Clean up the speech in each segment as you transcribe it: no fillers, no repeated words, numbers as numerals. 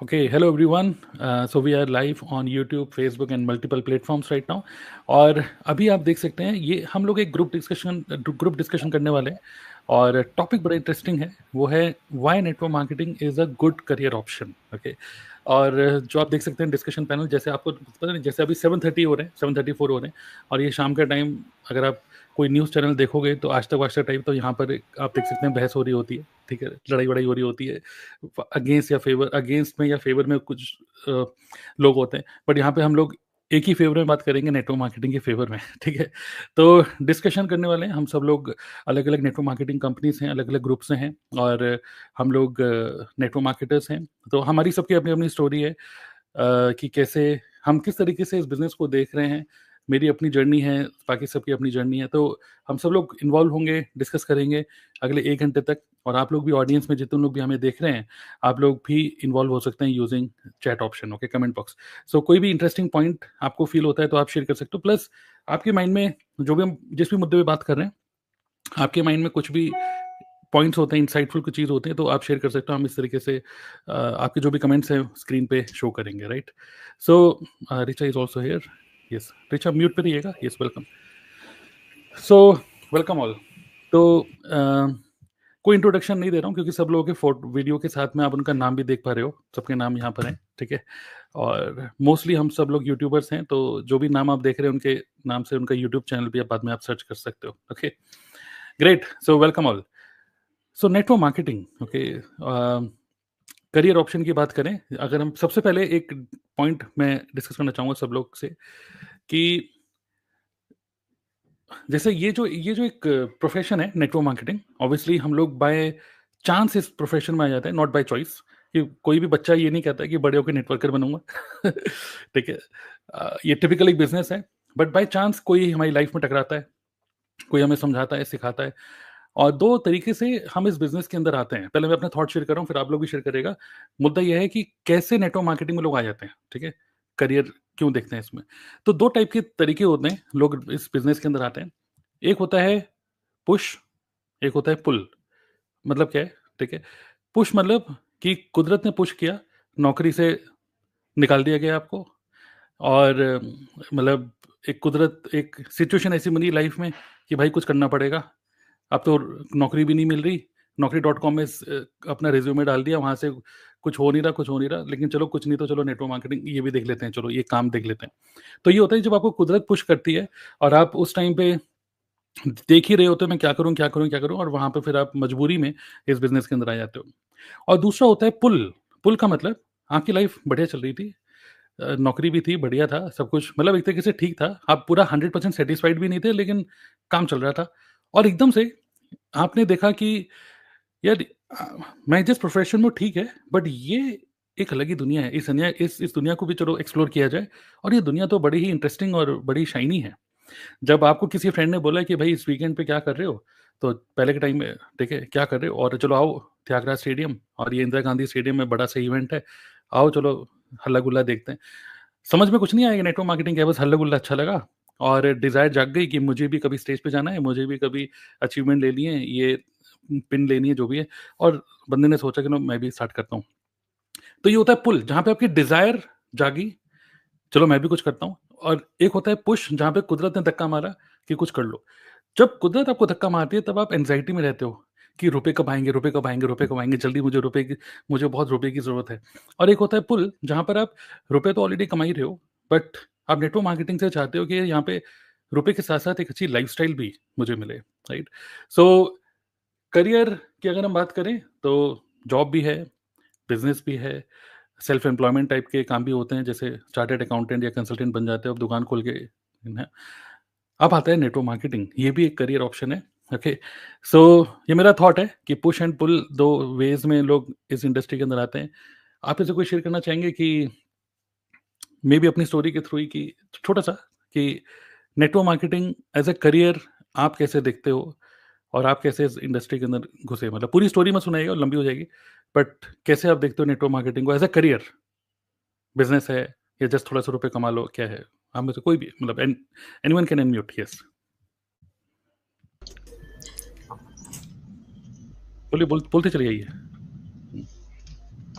Okay, hello everyone. So we are live on YouTube, Facebook and multiple platforms right now. और अभी आप देख सकते हैं ये हम लोग एक ग्रुप डिस्कशन करने वाले हैं और टॉपिक बड़ा इंटरेस्टिंग है. वो है why network marketing is a good career option. Okay. और जो आप देख सकते हैं डिस्कशन पैनल, जैसे आपको पता नहीं, जैसे अभी 7:30 हो रहे हैं, 7:34 हो रहे हैं और ये शाम का टाइम. अगर आप कोई न्यूज़ चैनल देखोगे तो आज तक वाज तक टाइप, तो यहाँ पर आप देख सकते हैं बहस हो रही होती है. ठीक है, लड़ाई वड़ाई हो रही होती है अगेंस्ट में या फेवर में. कुछ अ, लोग होते हैं, बट यहाँ पे हम लोग एक ही फेवर में बात करेंगे, नेटवर्क मार्केटिंग के फेवर में. ठीक है, तो डिस्कशन करने वाले हैं हम सब लोग. अलग अलग नेटवर्क मार्केटिंग कंपनीज हैं, अलग अलग ग्रुप से हैं और हम लोग नेटवर्क मार्केटर्स हैं. तो हमारी सबकी अपनी अपनी स्टोरी है कि कैसे हम किस तरीके से इस बिज़नेस को देख रहे हैं. मेरी अपनी जर्नी है, बाकी सबकी अपनी जर्नी है. तो हम सब लोग इन्वॉल्व होंगे, डिस्कस करेंगे अगले 1 घंटे तक. और आप लोग भी, ऑडियंस में जितने लोग भी हमें देख रहे हैं, आप लोग भी इन्वॉल्व हो सकते हैं using chat option. Okay, comment box. So कोई भी इंटरेस्टिंग पॉइंट आपको फील होता है तो आप शेयर कर सकते हो. प्लस आपके माइंड में जो भी हम जिस भी मुद्दे पे बात कर रहे हैं, आपके माइंड में कुछ भी पॉइंट्स होते हैं, इंसाइटफुल कुछ चीज़ होती है, तो आप शेयर कर सकते हो. हम इस तरीके से आपके जो भी कमेंट्स हैं स्क्रीन पे शो करेंगे. Right. So Richa is also here. Yes, Richa mute पे रहिएगा. Yes, welcome. So welcome all. तो कोई इंट्रोडक्शन नहीं दे रहा हूँ क्योंकि सब लोगों के फोटो वीडियो के साथ में आप उनका नाम भी देख पा रहे हो. सबके नाम यहाँ पर हैं. ठीक है, और मोस्टली हम सब लोग यूट्यूबर्स हैं, तो जो भी नाम आप देख रहे हैं उनके नाम से उनका यूट्यूब चैनल भी आप बाद में आप सर्च कर सकते हो. Okay, great. सो welcome all. So network marketing. Okay, career option की बात करें, अगर हम सबसे पहले एक पॉइंट मैं डिस्कस करना चाहूँगा सब लोग से कि जैसे ये जो एक प्रोफेशन है नेटवर्क मार्केटिंग, ऑब्वियसली हम लोग बाय चांस इस प्रोफेशन में आ जाते हैं, नॉट बाय चॉइस. कि कोई भी बच्चा ये नहीं कहता कि बड़े होकर नेटवर्कर बनूंगा. ठीक है, ये टिपिकल एक बिजनेस है, बट बाय चांस कोई हमारी लाइफ में टकराता है, कोई हमें समझाता है, सिखाता है. और दो तरीके से हम इस बिजनेस के अंदर आते हैं. पहले मैं अपने थॉट शेयर कर रहा हूँ, फिर आप लोग भी शेयर करेगा. मुद्दा यह है कि कैसे नेटवर्क मार्केटिंग में लोग आ जाते हैं. ठीक है, करियर क्यों देखते हैं इसमें. तो दो टाइप के तरीके होते हैं, लोग इस बिजनेस के अंदर आते हैं. एक होता है पुश, एक होता है पुल. मतलब क्या है? ठीक है, पुश मतलब कि कुदरत ने पुश किया, नौकरी से निकाल दिया गया आपको. और मतलब एक कुदरत, एक सिचुएशन ऐसी बनी लाइफ में कि भाई कुछ करना पड़ेगा. अब तो नौकरी भी नहीं मिल रही. Naukri.com में अपना रिज्यूमे डाल दिया, वहाँ से कुछ हो नहीं रहा, कुछ हो नहीं रहा, लेकिन चलो कुछ नहीं तो चलो नेटवर्क मार्केटिंग ये भी देख लेते हैं, चलो ये काम देख लेते हैं. तो ये होता है जब आपको कुदरत पुश करती है और आप उस टाइम पे देख ही रहे होते हो, मैं क्या करूँ, क्या करूँ, क्या करूँ, और वहाँ पे फिर आप मजबूरी में इस बिज़नेस के अंदर आ जाते हो. और दूसरा होता है पुल. पुल का मतलब आपकी लाइफ बढ़िया चल रही थी, नौकरी भी थी, बढ़िया था, सब कुछ मतलब एक तरीके से ठीक था. आप पूरा 100% सैटिस्फाइड भी नहीं थे, लेकिन काम चल रहा था. और एकदम से आपने देखा कि यार मैं जिस प्रोफ़ेशन में हूँ ठीक है, बट ये एक अलग ही दुनिया है. इस दुनिया को भी चलो एक्सप्लोर किया जाए. और ये दुनिया तो बड़ी ही इंटरेस्टिंग और बड़ी शाइनी है. जब आपको किसी फ्रेंड ने बोला कि भाई इस वीकेंड पे क्या कर रहे हो, तो पहले के टाइम में ठीक है क्या कर रहे हो, और चलो आओ त्यागराज स्टेडियम, और ये इंदिरा गांधी स्टेडियम में बड़ा सा इवेंट है, आओ चलो हल्ला गुल्ला देखते हैं. समझ में कुछ नहीं आएगा नेटवर्क मार्केटिंग क्या है, बस हल्ला गुल्ला अच्छा लगा और डिज़ायर जाग गई कि मुझे भी कभी स्टेज पे जाना है, मुझे भी कभी अचीवमेंट लेनी है, ये पिन लेनी है, जो भी है. और बंदे ने सोचा कि नो मैं भी स्टार्ट करता हूँ. तो ये होता है पुल, जहाँ पे आपकी डिज़ायर जागी, चलो मैं भी कुछ करता हूँ. और एक होता है पुश, जहाँ पे कुदरत ने धक्का मारा कि कुछ कर लो. जब कुदरत आपको धक्का मारती है तब आप एंग्जायटी में रहते हो कि रुपए कब आएँगे, रुपए कब आएँगे, रुपए कब आएँगे, जल्दी मुझे बहुत रुपए की ज़रूरत है. और एक होता है पुल, जहाँ पर आप रुपए तो ऑलरेडी कमा ही रहे हो, बट आप नेटवर्क मार्केटिंग से चाहते हो कि यहाँ पे रुपए के साथ-साथ एक अच्छी लाइफ़स्टाइल भी मुझे मिले, राइट? सो करियर की अगर हम बात करें तो जॉब भी है, बिज़नेस भी है, सेल्फ एम्प्लॉयमेंट टाइप के काम भी होते हैं, जैसे चार्टर्ड अकाउंटेंट या कंसल्टेंट बन जाते हो, अब दुकान खोल के है. अब आता है नेटवर्क मार्केटिंग, ये भी एक करियर ऑप्शन है. ओके, सो ये मेरा थॉट है कि पुश एंड पुल, दो वेज में लोग इस इंडस्ट्री के अंदर आते हैं. आप इसे कोई शेयर करना चाहेंगे कि मे बी अपनी स्टोरी के थ्रू ही, कि छोटा सा, कि network marketing as a career आप कैसे देखते हो और आप कैसे इस इंडस्ट्री के अंदर घुसे. मतलब पूरी स्टोरी मत सुनाइएगा, लंबी हो जाएगी, बट कैसे आप देखते हो नेटवर्क मार्केटिंग को एज अ करियर. बिजनेस है या जस्ट थोड़ा सा रुपए कमा लो, क्या है. आप में से कोई भी, मतलब एनीवन कैन अनम्यूट. यस, बोलिए, बोलते चले जाइए.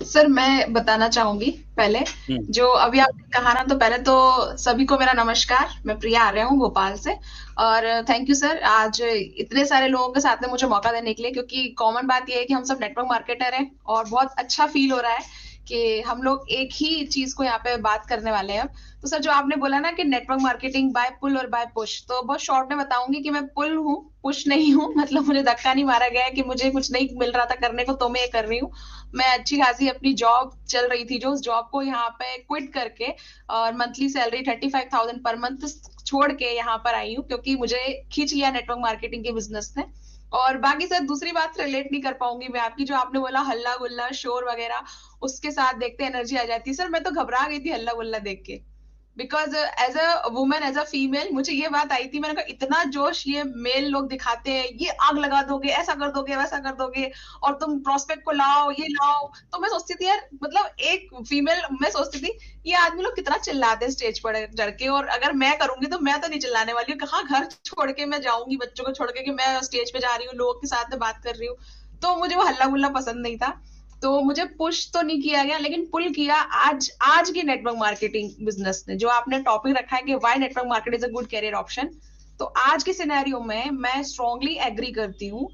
सर मैं बताना चाहूंगी पहले, जो अभी आपने कहा ना, तो पहले तो सभी को मेरा नमस्कार। मैं प्रिया आ रहा हूँ भोपाल से। और थैंक यू सर, आज इतने सारे लोगों के साथ में मुझे मौका देने के लिए, क्योंकि कॉमन बात यह है कि हम सब नेटवर्क मार्केटर हैं और बहुत अच्छा फील हो रहा है कि हम लोग एक ही चीज को यहाँ पे बात करने वाले हैं अब। तो सर, जो आपने बोला ना कि नेटवर्क मार्केटिंग बाय पुल और बाय पुश, तो बहुत शॉर्ट में बताऊंगी कि मैं पुल हूँ, पुश नहीं हूँ। मतलब मुझे धक्का नहीं मारा गया है कि मुझे कुछ नहीं मिल रहा था करने को तो मैं ये कर रही हूँ। मैं अच्छी खासी अपनी जॉब चल रही थी, जो उस जॉब को यहाँ पे क्विट करके और मंथली सैलरी 35,000 पर मंथ छोड़ के यहाँ पर आई हूँ, क्योंकि मुझे खींच लिया नेटवर्क मार्केटिंग के बिजनेस ने। और बाकी सर, दूसरी बात रिलेट नहीं कर पाऊंगी मैं आपकी, जो आपने बोला हल्ला गुल्ला शोर वगैरह, उसके साथ देखते एनर्जी आ जाती है। सर मैं तो घबरा गई थी हल्ला गुल्ला देख के, because as a women, as a female, मुझे ये बात आई थी। मैंने कहा इतना जोश ये मेल लोग दिखाते हैं, ये आग लगा दोगे, ऐसा कर दोगे, वैसा कर दोगे, और तुम प्रोस्पेक्ट को लाओ, ये लाओ। तो मैं सोचती थी यार, मतलब एक फीमेल, मैं सोचती थी ये आदमी लोग कितना चिल्लाते हैं स्टेज पर चढ़ के, और अगर मैं करूंगी तो मैं तो नहीं चिल्लाने वाली हूँ। कहाँ घर छोड़ के मैं जाऊंगी बच्चों को छोड़ के कि मैं स्टेज पे जा रही हूँ, लोगों के साथ में बात कर रही हूँ। तो मुझे वो हल्ला गुल्ला पसंद नहीं था। तो मुझे पुश तो नहीं किया गया, लेकिन पुल किया आज आज की नेटवर्क मार्केटिंग बिजनेस ने। जो आपने टॉपिक रखा है कि why network market is a good career option, तो आज के सिनेरियो में मैं स्ट्रांगली एग्री करती हूँ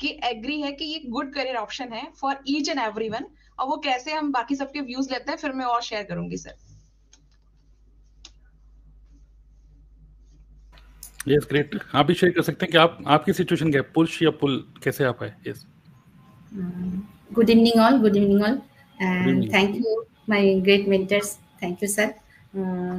कि एग्री है कि ये गुड करियर ऑप्शन है फॉर ईच एंड एवरीवन। और वो कैसे, हम बाकी सबके व्यूज लेते हैं, फिर मैं और शेयर करूंगी सर। Yes, great. आप भी शेयर कर सकते हैं कि आप, आपकी सिचुएशन क्या है, पुश या पुल, कैसे आप आए? Yes. Good evening all. Good evening all. Good And evening. thank you my great mentors. Thank you sir.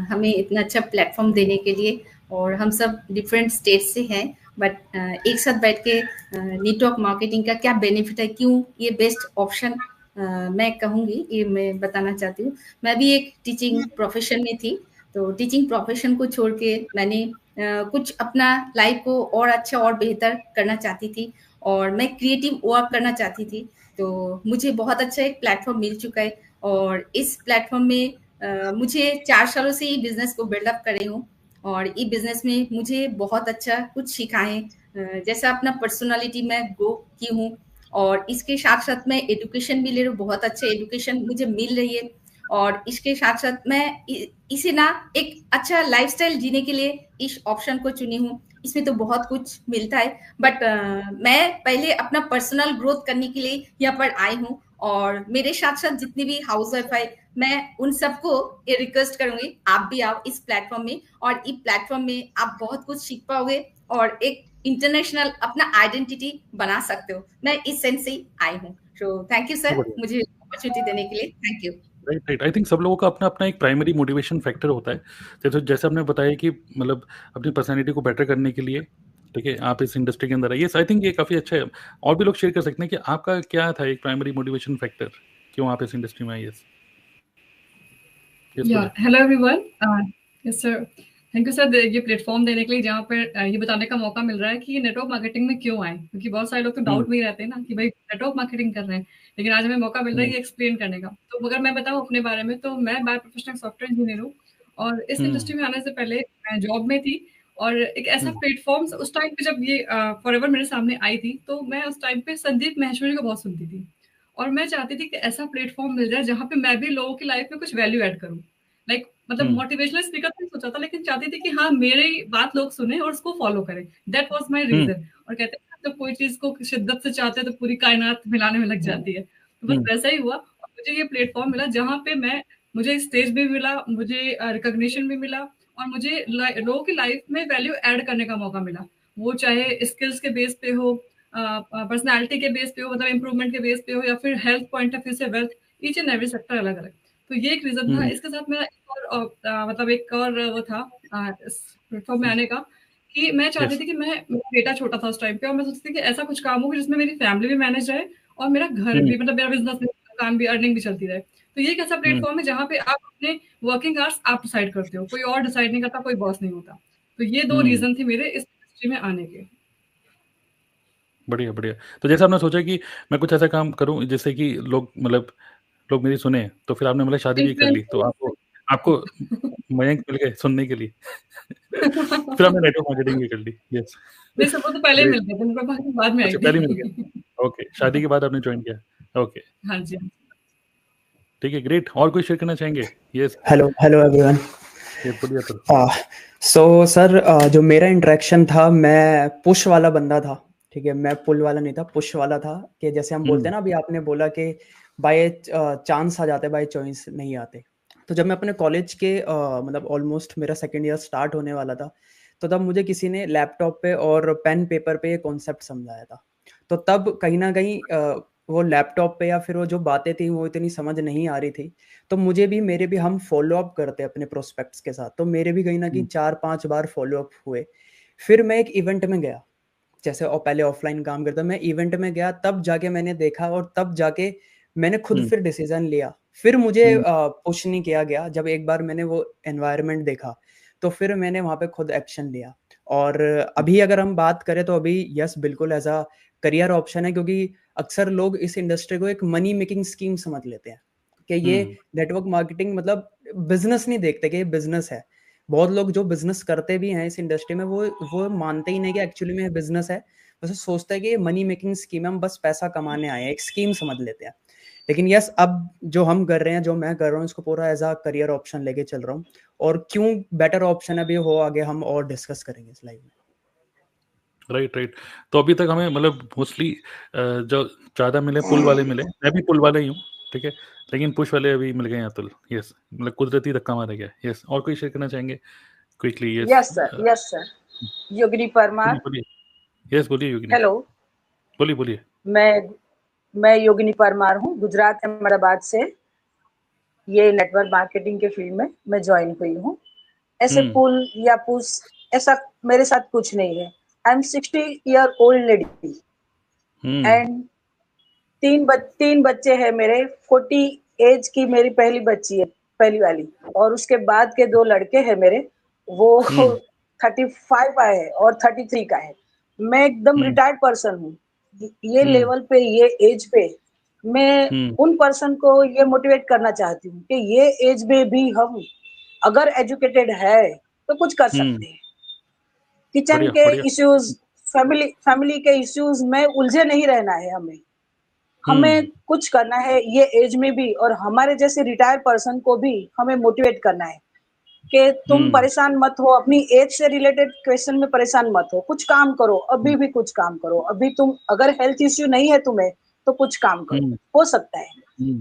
हमें इतना अच्छा प्लेटफॉर्म देने के लिए, और हम सब डिफरेंट स्टेट से हैं, बट एक साथ बैठ के नेटवर्क मार्केटिंग का क्या बेनिफिट है, क्यों ये बेस्ट ऑप्शन मैं कहूँगी, ये मैं बताना चाहती हूँ। मैं भी एक टीचिंग प्रोफेशन में थी, तो टीचिंग प्रोफेशन को छोड़ के मैंने कुछ अपना लाइफ को और अच्छा और बेहतर करना चाहती थी, और मैं क्रिएटिव वर्क करना चाहती थी। तो मुझे बहुत अच्छा एक प्लेटफॉर्म मिल चुका है, और इस प्लेटफॉर्म में मुझे 4 सालों से ये बिज़नेस को बिल्डअप कर रही हूँ, और ये बिज़नेस में मुझे बहुत अच्छा कुछ सीखा है। जैसा अपना पर्सनालिटी मैं ग्रो की हूँ, और इसके साथ-साथ मैं एजुकेशन भी ले रही हूँ, बहुत अच्छा एजुकेशन मुझे मिल रही है, और इसके साथ-साथ मैं इसे ना एक अच्छा लाइफ़स्टाइल जीने के लिए इस ऑप्शन को चुनी हूँ। इसमें तो बहुत कुछ मिलता है, बट मैं पहले अपना पर्सनल ग्रोथ करने के लिए यहाँ पर आई हूँ, और मेरे साथ-साथ जितने भी हाउसवाइफ है, मैं उन सबको ये रिक्वेस्ट करूँगी, आप भी आओ इस प्लेटफ़ॉर्म में, और इस प्लेटफ़ॉर्म में आप बहुत कुछ सीख पाओगे, और एक इंटरनेशनल अपना आइडेंटिटी बना सकते हो। मैं इस सेंस से ही आई हूँ। सो थैंक यू सर, बढ़िया। मुझे अपॉर्च्युनिटी देने के लिए। Thank you. Right, right. I think सब लोगों का अपना अपना एक प्राइमरी मोटिवेशन फैक्टर होता है। जैसे जैसे आपने बताया कि मतलब अपनी पर्सनैलिटी को बेटर करने के लिए, ठीक है, आप इस इंडस्ट्री के अंदर आइए। आई थिंक ये काफ़ी अच्छा है। और भी लोग शेयर कर सकते हैं कि आपका क्या था एक प्राइमरी मोटिवेशन फैक्टर, क्यों आप इस इंडस्ट्री में आए? यस, यस या Pooja. Hello everyone. Yes sir, thank you sir ये प्लेटफॉर्म देने के लिए, जहाँ पर ये बताने का मौका मिल रहा है कि ये नेटवर्क मार्केटिंग में क्यों आए, क्योंकि बहुत सारे लोग तो डाउट में ही रहते हैं ना कि भाई नेटवर्क मार्केटिंग कर रहे हैं, लेकिन आज हमें मौका मिल रहा है ये एक्सप्लेन करने का। तो अगर मैं बताऊँ अपने बारे में, तो मैं बाय प्रोफेशनल सॉफ्टवेयर इंजीनियर हूँ, और इस इंडस्ट्री में आने से पहले मैं जॉब में थी। और एक ऐसा प्लेटफॉर्म उस टाइम पे जब ये फॉरएवर मेरे सामने आई थी, तो मैं उस टाइम पे संदीप महेश्वरी को बहुत सुनती थी, और मैं चाहती थी कि ऐसा प्लेटफॉर्म मिल जाए जहाँ पे मैं भी लोगों की लाइफ में कुछ वैल्यू ऐड करूँ। लाइक मतलब मोटिवेशनल स्पीकर नहीं सोचा था, लेकिन चाहती थी कि हाँ, मेरी बात लोग सुने और उसको फॉलो करें। That was my reason. और कहते हैं जब कोई चीज को शिद्दत से चाहते हैं तो पूरी कायनात मिलाने में लग जाती है। तो बस वैसा ही हुआ, और मुझे ये प्लेटफॉर्म मिला जहाँ पे मुझे स्टेज भी मिला, मुझे रिकॉग्निशन भी मिला, और मुझे लोगों की लाइफ में वैल्यू ऐड करने का मौका मिला। वो चाहे स्किल्स के बेस पे हो, पर्सनैलिटी के बेस पे हो, मतलब इम्प्रूवमेंट के बेस पे हो, या फिर हेल्थ पॉइंट ऑफ व्यू से wealth, each and every sector अलग अलग। तो ये एक रीजन था। इसके साथ मेरा एक और मतलब एक और वो था इस प्लेटफॉर्म में आने का, कि मैं चाहती थी कि मेरा बेटा छोटा था उस टाइम पे, और मैं सोचती थी कि ऐसा कुछ काम हो जिसमें मेरी फैमिली भी मैनेज रहे, और मेरा घर भी, मतलब मेरा बिजनेस भी, काम भी, अर्निंग भी चलती रहे। तो ये एक ऐसा प्लेटफॉर्म है जहाँ पे आप अपने वर्किंग आवर्स आप डिसाइड करते हो, कोई और डिसाइड नहीं करता, कोई बॉस नहीं होता। तो ये 2 रीजन थे मेरे इस इंडस्ट्री में आने के। बढ़िया, बढ़िया। तो जैसे आपने सोचा कि मैं कुछ ऐसा काम करूँ जिससे कि लोग, मतलब लोग मेरी सुने, तो फिर आपने मतलब शादी भी कर ली, तो आपको आपको मयंक मिल गए सुनने के लिए। फिर आपने नेटवर्क मार्केटिंग भी कर ली। यस, नहीं सर, वो तो पहले ही ग्रेट। मिल गए थे, उनका बाद में आई अच्छा, थी। पहले ही मिल गया। ओके, शादी के बाद आपने जॉइन किया। ओके, हाँ जी। ठीक है, ग्रेट। और कोई शेयर करना चाहेंगे? Yes, hello everyone. ये बोलिए सर। सो सर, जो मेरा इंटरेक्शन था, मैं पुश वाला बंदा था, ठीक है, मैं पुल वाला नहीं था, पुश वाला था। कि जैसे हम बोलते हैं ना, अभी आपने बोला कि बाय चांस आ जाते, बाय चॉइस नहीं आते। तो जब मैं अपने कॉलेज के मतलब ऑलमोस्ट मेरा सेकेंड ईयर स्टार्ट होने वाला था, तो तब मुझे किसी ने लैपटॉप पे और पेन पेपर पे ये कॉन्सेप्ट समझाया था। तो तब कहीं ना कहीं वो लैपटॉप पे या फिर वो जो बातें थी वो इतनी समझ नहीं आ रही थी। तो मेरे भी हम फॉलो अप करते अपने प्रोस्पेक्ट्स के साथ, तो मेरे भी कहीं ना कहीं 4-5 बार फॉलो अप हुए। फिर मैं एक इवेंट में गया, जैसे और पहले ऑफलाइन काम करता, मैं इवेंट में गया, तब जाके मैंने देखा और तब जाके मैंने खुद फिर डिसीजन लिया। फिर मुझे पुश नहीं किया गया। जब एक बार मैंने वो एनवायरनमेंट देखा तो फिर मैंने वहाँ पे खुद एक्शन लिया। और अभी अगर हम बात करें तो अभी यस, बिल्कुल ऐसा करियर ऑप्शन है, क्योंकि अक्सर लोग इस इंडस्ट्री को एक मनी मेकिंग स्कीम समझ लेते हैं कि ये नेटवर्क मार्केटिंग मतलब बिजनेस नहीं देखते कि ये बिजनेस है। बहुत लोग जो बिजनेस करते भी हैं इस इंडस्ट्री में, वो मानते ही नहीं कि एक्चुअली में बिजनेस है। बस सोचता है कि ये मनी मेकिंग स्कीम है, हम बस पैसा कमाने आए हैं, एक स्कीम समझ लेते हैं। लेकिन यस, अब जो हम कर रहे हैं, जो मैं कर रहा हूँ, इसको पूरा एज अ करियर ऑप्शन लेके चल रहा हूँ। और क्यों बेटर ऑप्शन अभी हो, आगे हम और डिस्कस करेंगे इस लाइव में। राइट। तो अभी तक हमें मतलब मोस्टली जो ज़्यादा मिले पुल वाले मिले, मैं भी पुल वाले ही हूँ, ठीक है, लेकिन पुश वाले अभी मिल गए हैं अतुल। यस, मतलब कुदरती धक्का मारा गया। यस, और कोई शेयर करना चाहेंगे quickly? Yes sir. Yogini Parmar. बोलिए। यस, बोलिए योगिनी। हेलो, बोलिए। मैं योगिनी परमार हूँ, गुजरात अहमदाबाद से। ये नेटवर्क मार्केटिंग के फील्ड में मैं ज्वाइन हुई हूँ। ऐसे पुल या पुश ऐसा मेरे साथ कुछ नहीं है। I am 60 year old lady and तीन बच्चे हैं मेरे। 40 एज की मेरी पहली बच्ची है, पहली वाली, और उसके बाद के 2 लड़के हैं मेरे, वो 35 आए हैं और 33 का है। मैं एकदम रिटायर्ड पर्सन हूँ। ये लेवल पे, ये एज पे मैं उन पर्सन को ये मोटिवेट करना चाहती हूँ कि ये एज में भी हम अगर एजुकेटेड है तो कुछ कर सकते हैं। किचन के इश्यूज, फैमिली के इश्यूज में उलझे नहीं रहना है हमें कुछ करना है ये एज में भी, और हमारे जैसे रिटायर्ड पर्सन को भी हमें मोटिवेट करना है कि तुम परेशान मत हो, अपनी एज से रिलेटेड क्वेश्चन में परेशान मत हो, कुछ काम करो, अभी भी कुछ काम करो। अभी तुम अगर हेल्थ इश्यू नहीं है तुम्हें तो कुछ काम करो, हो सकता है।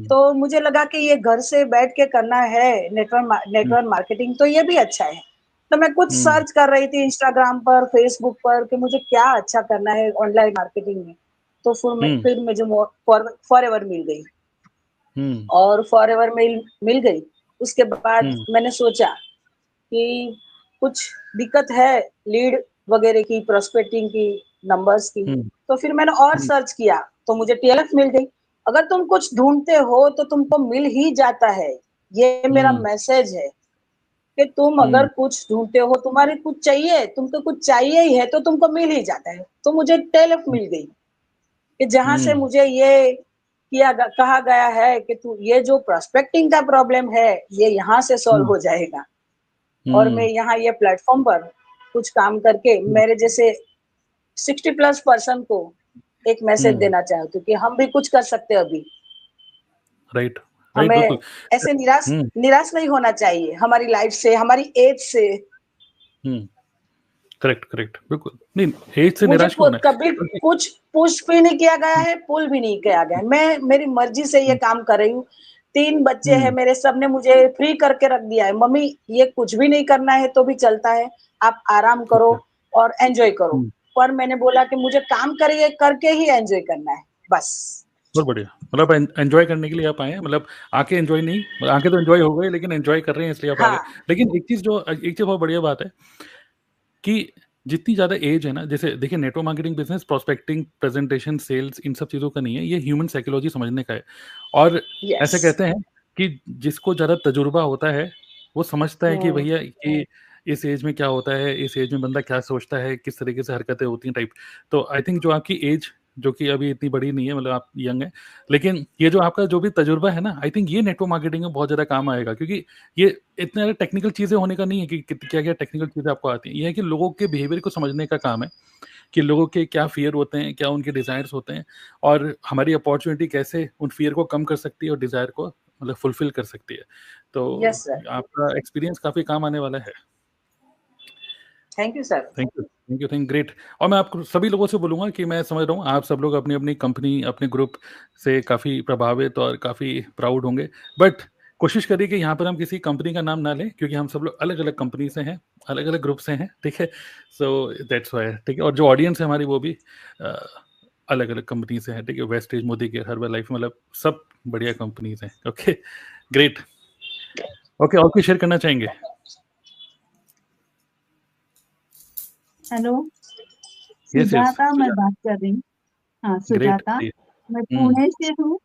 तो मुझे लगा कि ये घर से बैठ के करना है नेटवर्क मार्केटिंग, तो ये भी अच्छा है। तो मैं कुछ सर्च कर रही थी इंस्टाग्राम पर, फेसबुक पर कि मुझे क्या अच्छा करना है ऑनलाइन मार्केटिंग में। तो फिर मुझे फॉरएवर मिल गई और फॉरएवर मिल गई। उसके बाद मैंने सोचा कि कुछ दिक्कत है लीड वगैरह की, प्रोस्पेक्टिंग की, नंबर्स की। तो फिर मैंने और सर्च किया तो मुझे TLF मिल गई। अगर तुम कुछ ढूंढते हो तो तुमको मिल ही जाता है। ये मेरा मैसेज है कि तुम अगर कुछ ढूंढते हो, तुम्हारे कुछ चाहिए, तुमको कुछ चाहिए ही है तो तुमको मिल ही जाता है। तो मुझे TLF मिल गई कि जहां से मुझे ये कहा गया है कि तू ये जो प्रोस्पेक्टिंग का प्रॉब्लम है ये यहाँ से सॉल्व हो जाएगा। और मैं यहाँ ये प्लेटफॉर्म पर कुछ काम करके मेरे जैसे 60+ पर्सन को एक मैसेज देना चाहती हूँ कि हम भी कुछ कर सकते हैं अभी। राइट। हमें ऐसे निराश नहीं होना चाहिए हमारी लाइफ से, हमारी एज से। करेक्ट, बिल्कुल नहीं, एज से निराश होना कभी कुछ पुश भी नहीं किया गया है, पुल भी नहीं किया गया है। मैं मेरी मर्जी से ये काम कर रही हूँ। 3 बच्चे हैं मेरे, सबने मुझे फ्री करके रख दिया है। मम्मी ये कुछ भी नहीं करना है तो भी चलता है, आप आराम करो और एंजॉय करो। पर मैंने बोला कि मुझे काम करके ही एंजॉय करना है, बस। बहुत बढ़िया। मतलब एंजॉय करने के लिए आप आए हैं, मतलब आके एंजॉय नहीं, आके तो एंजॉय हो गए लेकिन एंजॉय कर रहे हैं इसलिए आप आ गए। लेकिन एक चीज बहुत बढ़िया बात है कि जितनी ज़्यादा एज है ना, जैसे देखिए network marketing business prospecting, presentation, sales, इन सब चीज़ों का नहीं है, ये ह्यूमन साइकोलॉजी समझने का है। और ऐसे कहते हैं कि जिसको ज़्यादा तजुर्बा होता है वो समझता है कि भैया कि इस एज में क्या होता है, इस एज में बंदा क्या सोचता है, किस तरीके से हरकतें होती हैं टाइप। तो आई थिंक जो आपकी एज, जो कि अभी इतनी बड़ी नहीं है, मतलब आप यंग है, लेकिन ये जो आपका जो भी तजुर्बा है ना, आई थिंक ये नेटवर्क मार्केटिंग में बहुत ज़्यादा काम आएगा। क्योंकि ये इतने ज़्यादा टेक्निकल चीज़ें होने का नहीं है कि क्या क्या टेक्निकल चीज़ें आपको आती हैं। ये है कि लोगों के बिहेवियर को समझने का काम है कि लोगों के क्या फियर होते हैं, क्या उनके डिज़ायर्स होते हैं, और हमारी अपॉर्चुनिटी कैसे उन फियर को कम कर सकती है और डिज़ायर को मतलब फुलफिल कर सकती है। तो यस सर, आपका एक्सपीरियंस काफी काम आने वाला है। Thank you sir. Thank you, thank you, thank great. और मैं आपको सभी लोगों से बोलूंगा कि मैं समझ रहा हूँ आप सब लोग अपनी अपनी कंपनी, अपने ग्रुप से काफ़ी प्रभावित और काफ़ी प्राउड होंगे, बट कोशिश करिए कि यहाँ पर हम किसी कंपनी का नाम ना लें, क्योंकि हम सब लोग अलग अलग कंपनी से हैं, अलग अलग ग्रुप से हैं, ठीक है। सो दैट्स वाई, ठीक है। और जो ऑडियंस है हमारी वो भी अलग अलग कंपनी से है, ठीक है। Wastage, Modi care, herbal life, मतलब सब बढ़िया कंपनीज हैं। Okay, great. ओके, और कुछ शेयर करना चाहेंगे? हेलो, यस, यस, सुजाता मैं बात कर रही हूँ। हाँ, ग्रेट। सुजाता, मैं पुणे से हूँ।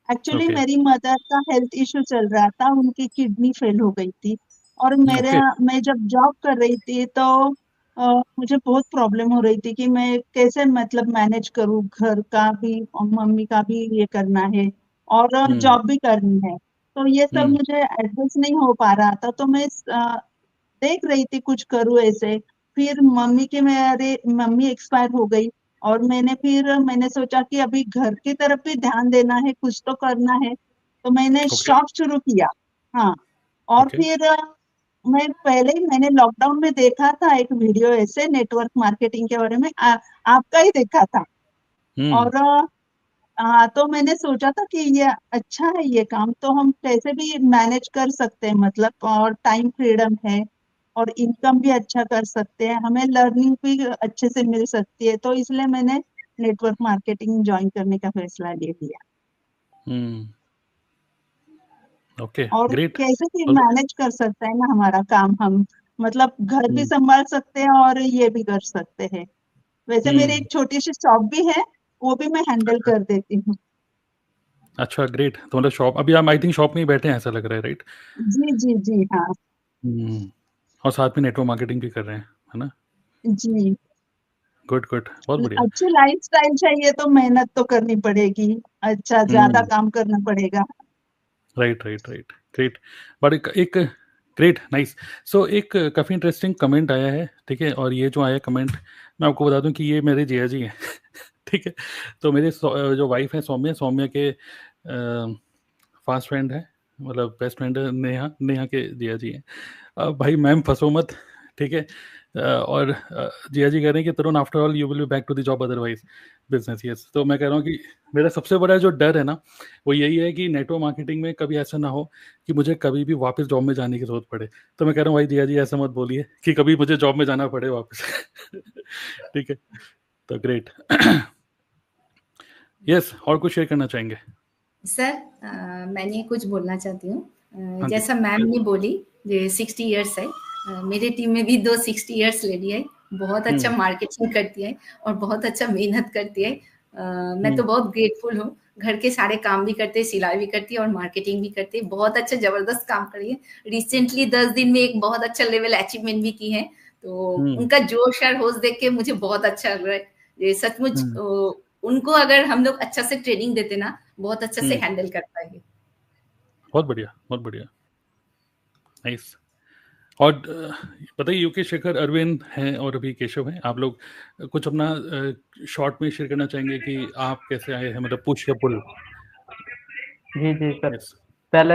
एक्चुअली ओके, मेरी मदर का हेल्थ इशू चल रहा था, उनकी किडनी फेल हो गई थी और ओके, मैं जब जॉब कर रही थी तो मुझे बहुत प्रॉब्लम हो रही थी कि मैं कैसे मतलब मैनेज करूँ, घर का भी और मम्मी का भी ये करना है और जॉब भी करनी है, तो ये सब मुझे एडजस्ट नहीं हो पा रहा था। तो मैं देख रही थी कुछ करूँ ऐसे। फिर मेरे मम्मी एक्सपायर हो गई और मैंने सोचा कि अभी घर की तरफ भी ध्यान देना है, कुछ तो करना है, तो मैंने ओके, शॉप शुरू किया। हाँ, और ओके, फिर मैंने लॉकडाउन में देखा था एक वीडियो ऐसे नेटवर्क मार्केटिंग के बारे में, आपका ही देखा था। और हाँ, तो मैंने सोचा था कि ये अच्छा है ये काम, तो हम कैसे भी मैनेज कर सकते हैं मतलब, और टाइम फ्रीडम है और इनकम भी अच्छा कर सकते हैं, हमें लर्निंग भी अच्छे से मिल सकती है, तो इसलिए मैंने नेटवर्क मार्केटिंग ज्वाइन करने का फैसला ले लिया। ओके, और ग्रेट। कैसे भी बहुत बढ़िया। मैनेज कर सकते हैं ना हमारा काम, हम मतलब घर भी संभाल सकते हैं और ये भी कर सकते हैं। वैसे मेरी हम्म, एक छोटी सी शॉप भी है, वो भी मैं हैंडल कर देती हूँ। अच्छा, ग्रेट। तो मतलब शॉप, अभी हम आई थिंक शॉप में ही बैठे हैं, ऐसा लग रहा है, राइट? जी जी जी हाँ और साथ में नेटवर्क मार्केटिंग भी कर रहे हैं, है ना? जी। गुड, गुड, बहुत बढ़िया। अच्छी लाइफस्टाइल चाहिए तो मेहनत तो करनी पड़ेगी, अच्छा ज्यादा काम करना पड़ेगा। Right, right, right, great. But एक ग्रेट, नाइस। सो एक काफ़ी इंटरेस्टिंग कमेंट आया है, ठीक है। और ये जो आया कमेंट, मैं आपको बता दूं कि ये मेरे जिया जी हैं ठीक है। तो मेरे जो वाइफ है सौम्या, सौम्या के फास्ट फ्रेंड है, मतलब बेस्ट फ्रेंड है, नेहा, नेहा के जिया जी हैं। भाई मैम फंसो मत, ठीक है। और जिया जी कह रहे हैं कि Tarun, after all you will be back to the job, otherwise business. Yes, तो मैं कह रहा हूँ कि मेरा सबसे बड़ा जो डर है ना, वो यही है कि नेटवर्क मार्केटिंग में कभी ऐसा ना हो कि मुझे कभी भी वापस जॉब में जाने की जरूरत पड़े। तो मैं कह रहा हूँ भाई जिया जी, ऐसा मत बोलिए कि कभी मुझे जॉब में जाना पड़े वापस ठीक है, तो ग्रेट यस। और कुछ शेयर करना चाहेंगे? सर, मैंने कुछ बोलना चाहती हूँ। हाँ जी, जैसा मैम ने बोली, ये 60 इयर्स है, मेरे टीम में भी 2 60 इयर्स लेडी है, बहुत अच्छा मार्केटिंग करती है और बहुत अच्छा मेहनत करती है। मैं तो बहुत ग्रेटफुल हूँ। घर के सारे काम भी करते हैं, सिलाई भी करती है और मार्केटिंग भी करती है, बहुत अच्छा जबरदस्त काम कर रही है। रिसेंटली 10 दिन में एक बहुत अच्छा लेवल अचीवमेंट भी की है, तो उनका जोश और होश देख के मुझे बहुत अच्छा लग रहा है। ये सचमुच उनको अगर हम लोग अच्छा से ट्रेनिंग देते ना, बहुत अच्छा से हैंडल कर पाएंगे। बहुत बढ़िया, बहुत बढ़िया, नाइस। और बताइए, यूके शेखर, अरविंद हैं और अभी केशव हैं, आप लोग कुछ अपना शॉर्ट में शेयर करना चाहेंगे कि आप कैसे आए हैं, मतलब पुश या पुल? जी जी सर, यस, पहले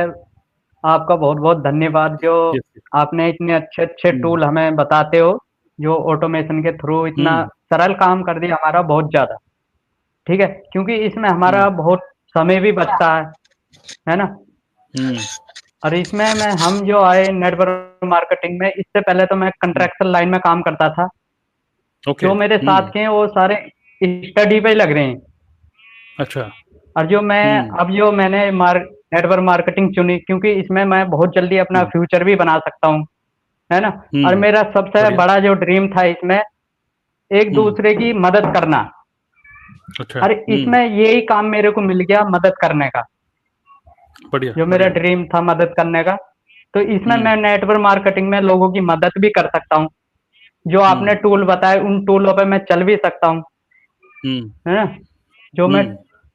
आपका बहुत बहुत धन्यवाद, जो यस, आपने इतने अच्छे अच्छे टूल हमें बताते हो, जो ऑटोमेशन के थ्रू इतना सरल काम कर दिया हमारा, बहुत ज़्यादा। ठीक है, क्योंकि इसमें हमारा बहुत समय भी बचता है ना। और इसमें हम जो आए नेटवर्क मार्केटिंग में, इससे पहले तो मैं कंट्रैक्चुअल लाइन में काम करता था। ओके, जो मेरे साथ के हैं वो सारे स्टडी पे लग रहे हैं। अच्छा, और जो मैंने नेटवर्क मार्केटिंग चुनी, क्योंकि इसमें मैं बहुत जल्दी अपना फ्यूचर भी बना सकता हूँ, है ना। और मेरा सबसे बढ़िया, बड़ा जो ड्रीम था इसमें, एक दूसरे की मदद करना। अच्छा, और इसमें यही काम मेरे को मिल गया, मदद करने का, बढ़िया, जो मेरा बढ़िया, ड्रीम था मदद करने का। तो इसमें मैं नेटवर्क मार्केटिंग में लोगों की मदद भी कर सकता हूँ। जो आपने टूल बताए, उन टूलों पे मैं चल भी सकता हूँ, है ना।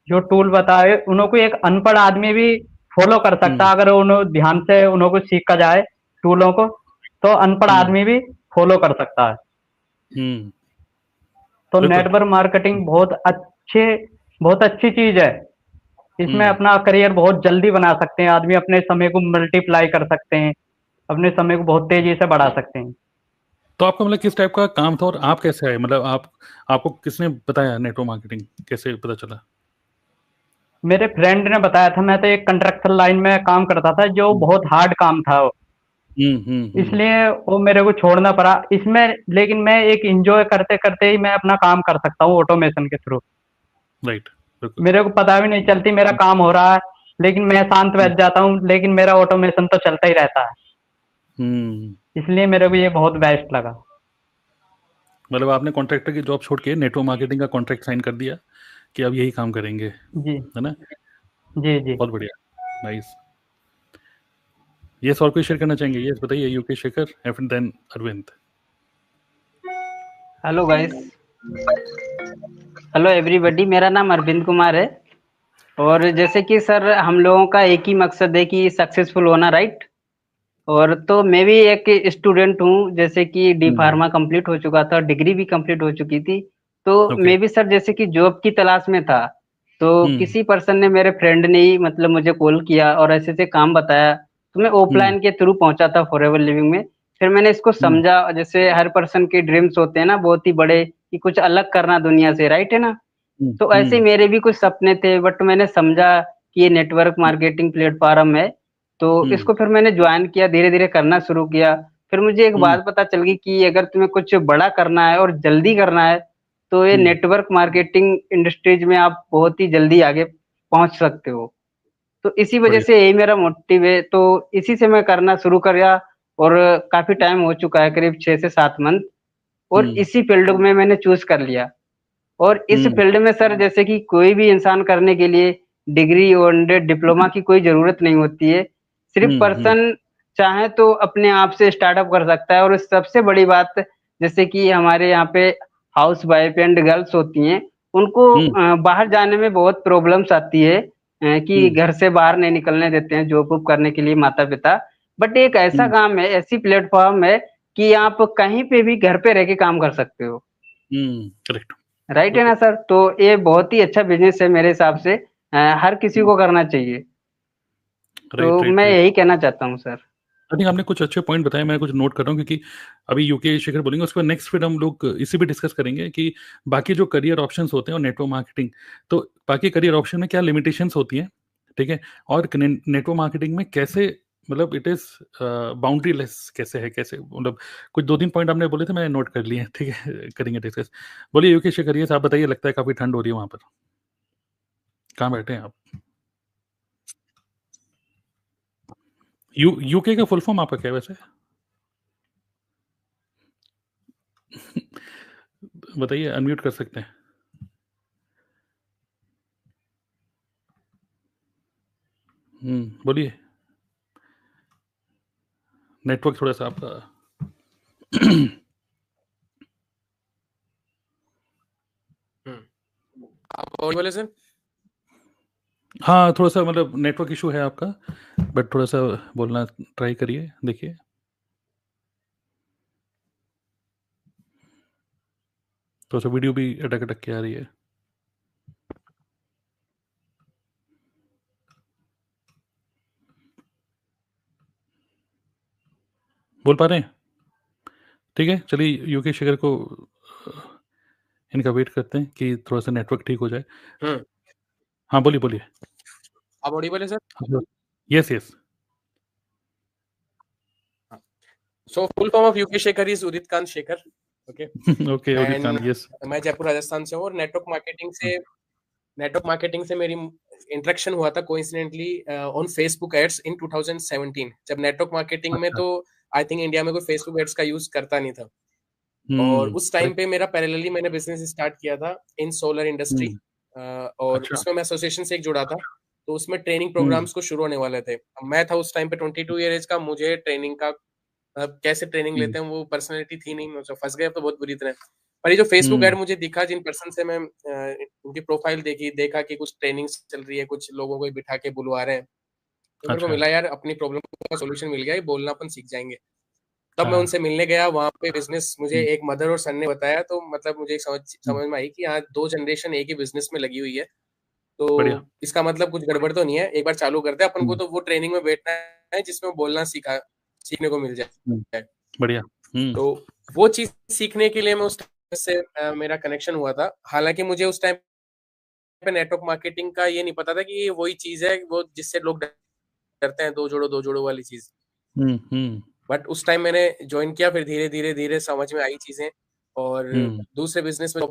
जो टूल बताए, उनको एक अनपढ़ आदमी भी फॉलो कर सकता, अगर उन्होंने ध्यान से उनको सीखा जाए टूलों को, तो अनपढ़ आदमी भी फॉलो कर सकता है। तो बिल्कुल, नेटवर्क मार्केटिंग बहुत अच्छी चीज है। इसमें अपना करियर बहुत जल्दी बना सकते हैं, आदमी अपने समय को मल्टीप्लाई कर सकते हैं, अपने समय को बहुत तेजी से बढ़ा सकते हैं। तो आपका मतलब किस टाइप का काम था और आप कैसे आए, मतलब आपको किसने बताया नेटवर्क मार्केटिंग, कैसे पता चला? मेरे फ्रेंड ने बताया था, मैं तो एक कंस्ट्रक्शन लाइन में काम करता था जो बहुत हार्ड काम था वो। इसलिए वो मेरे को छोड़ना पड़ा इसमें, लेकिन मैं एक एंजॉय करते करते ही मैं अपना काम कर सकता हूँ ऑटोमेशन के थ्रू। राइट, मेरे को पता भी नहीं चलती मेरा काम हो रहा है, लेकिन मैं शांत बैठ जाता हूँ, लेकिन मेरा ऑटोमेशन तो चलता ही रहता है। इसलिए मेरे को ये बहुत बेस्ट लगा। मतलब आपने कॉन्ट्रैक्टर की जॉब छोड़ के नेटवर्क मार्केटिंग का कॉन्ट्रैक्ट साइन कर दिया कि अब यही काम करेंगे, जी है ना? जी जी, बहुत बढ़िया, नाइस। ये और कोई शेयर करना चाहेंगे? ये बताइए, UK Shekhar and then Arvind. Hello guys, hello everybody, मेरा नाम अरविंद कुमार है। और जैसे कि सर हम लोगों का एक ही मकसद है कि सक्सेसफुल होना, राइट? और तो मैं भी एक स्टूडेंट हूँ, जैसे कि डी फार्मा कंप्लीट हो चुका था, डिग्री भी कंप्लीट हो चुकी थी। तो मैं भी सर जैसे कि जॉब की तलाश में था, तो किसी पर्सन ने, मेरे फ्रेंड ने ही मतलब मुझे कॉल किया और ऐसे से काम बताया, तो मैं ऑफलाइन के थ्रू पहुंचा था फॉरएवर लिविंग में। फिर मैंने इसको समझा, जैसे हर पर्सन के ड्रीम्स होते हैं ना बहुत ही बड़े, कि कुछ अलग करना दुनिया से, राइट है ना? तो ऐसे मेरे भी कुछ सपने थे, बट मैंने समझा कि ये नेटवर्क मार्केटिंग प्लेटफॉर्म है, तो इसको फिर मैंने ज्वाइन किया, धीरे धीरे करना शुरू किया। फिर मुझे एक बात पता चल गई कि अगर तुम्हें कुछ बड़ा करना है और जल्दी करना है, तो ये नेटवर्क मार्केटिंग इंडस्ट्रीज में आप बहुत ही जल्दी आगे पहुंच सकते हो। तो इसी वजह से यही मेरा मोटिव है, तो इसी से मैं करना शुरू किया। और काफी टाइम हो चुका है, करीब 6 से 7 मंथ, और इसी फील्ड में मैंने चूज कर लिया। और इस फील्ड में सर जैसे कि कोई भी इंसान करने के लिए डिग्री और डिप्लोमा की कोई जरूरत नहीं होती है, सिर्फ पर्सन चाहे तो अपने आप से स्टार्टअप कर सकता है। और सबसे बड़ी बात, जैसे कि हमारे यहाँ पे हाउस वाइफ एंड गर्ल्स होती हैं, उनको बाहर जाने में बहुत प्रॉब्लम्स आती है, कि घर से बाहर नहीं निकलने देते हैं जॉब वॉब करने के लिए माता पिता। बट एक ऐसा काम है, ऐसी प्लेटफॉर्म है कि आप कहीं पे भी घर पे रह के काम कर सकते हो। करेक्ट, राइट है ना सर? तो ये बहुत ही अच्छा बिजनेस है मेरे हिसाब से, हर किसी को करना चाहिए। तो मैं यही कहना चाहता हूँ सर। आई थिंक आपने कुछ अच्छे पॉइंट बताए, मैं कुछ नोट कर रहा हूँ, क्योंकि अभी यूके शेखर बोलेंगे, उसके बाद नेक्स्ट फिर हम लोग इसी भी डिस्कस करेंगे कि बाकी जो करियर ऑप्शंस होते हैं और नेटवर्क मार्केटिंग, तो बाकी करियर ऑप्शन में क्या लिमिटेशंस होती हैं, ठीक है, और नेटवर्क मार्केटिंग में कैसे, मतलब इट इज बाउंड्री लेस कैसे है, कैसे, मतलब कुछ 2-3 पॉइंट आपने बोले थे, मैंने नोट कर लिए हैं, ठीक है, करेंगे डिस्कस। बोलिए यूके शेखर, ये आप बताइए, लगता है काफी ठंड हो रही है वहां पर, कहाँ बैठे हैं आप? यूके का फुल फॉर्म आपका क्या है वैसे? बताइए, अनम्यूट कर सकते हैं। बोलिए, नेटवर्क थोड़ा सा आपका आप बोले सर? हाँ, थोड़ा सा मतलब नेटवर्क इशू है आपका, बट थोड़ा सा बोलना ट्राई करिए, देखिए। थोड़ा सा वीडियो भी अटक अटक के आ रही है। बोल पा रहे हैं? ठीक है, चलिए यूके शेखर को इनका वेट करते हैं कि थोड़ा सा नेटवर्क ठीक हो जाए। हाँ, बोलिए बोलिए। आप ऑडिबल है sir? Yes yes. So full form of UK Shekhar is Udit Kant Shekhar. Okay. Okay, Udit Kant, yes. मैं जयपुर राजस्थान से हूँ, और नेटवर्क मार्केटिंग से मेरी इंटरेक्शन हुआ था कोइंसिडेंटली ऑन फेसबुक एड्स इन 2017, जब नेटवर्क मार्केटिंग में तो आई थिंक इंडिया में कोई फेसबुक एड्स का यूज करता नहीं था। और उस टाइम पे मेरा पैरेलली मैंने बिजनेस स्टार्ट किया था इन सोलर इंडस्ट्री, और उसमें मैं एसोसिएशन से एक जुड़ा था, तो उसमें ट्रेनिंग प्रोग्राम्स को शुरू होने वाले थे। मैं था उस टाइम पे 22 ईयर एज का, मुझे ट्रेनिंग का कैसे ट्रेनिंग लेते हैं वो पर्सनैलिटी थी नहीं, मुझे फंस गया तो बहुत बुरी तरह। पर ये जो फेसबुक ऐड मुझे दिखा, जिन पर्सन से मैं उनकी प्रोफाइल देखा कि कुछ ट्रेनिंग्स चल रही है, कुछ लोगों को बिठा के बुलवा रहे हैं, तो मेरे को मिला यार अपनी प्रॉब्लम का सॉल्यूशन मिल गया, ये बोलना अपन सीख जाएंगे। तब मैं उनसे मिलने गया, वहाँ पे बिजनेस मुझे एक मदर और सन ने बताया, तो मतलब मुझे समझ में आई कि यहाँ 2 जनरेशन एक ही बिजनेस में लगी हुई है, तो इसका मतलब कुछ गड़बड़ तो नहीं है, एक बार चालू करते हैं अपन को, तो वो ट्रेनिंग में बैठना है जिसमें बोलना सीखने को मिल जाए। बढ़िया। तो वो चीज सीखने के लिए मैं उस टाइम से मेरा कनेक्शन हुआ था। हालांकि मुझे उस टाइम पे नेटवर्क मार्केटिंग का ये नहीं पता था कि ये वही चीज है वो जिससे लोग डरते हैं, दो जोड़ो वाली चीज। बट उस टाइम मैंने ज्वाइन किया, फिर धीरे धीरे धीरे समझ में आई चीजें, और दूसरे बिजनेस में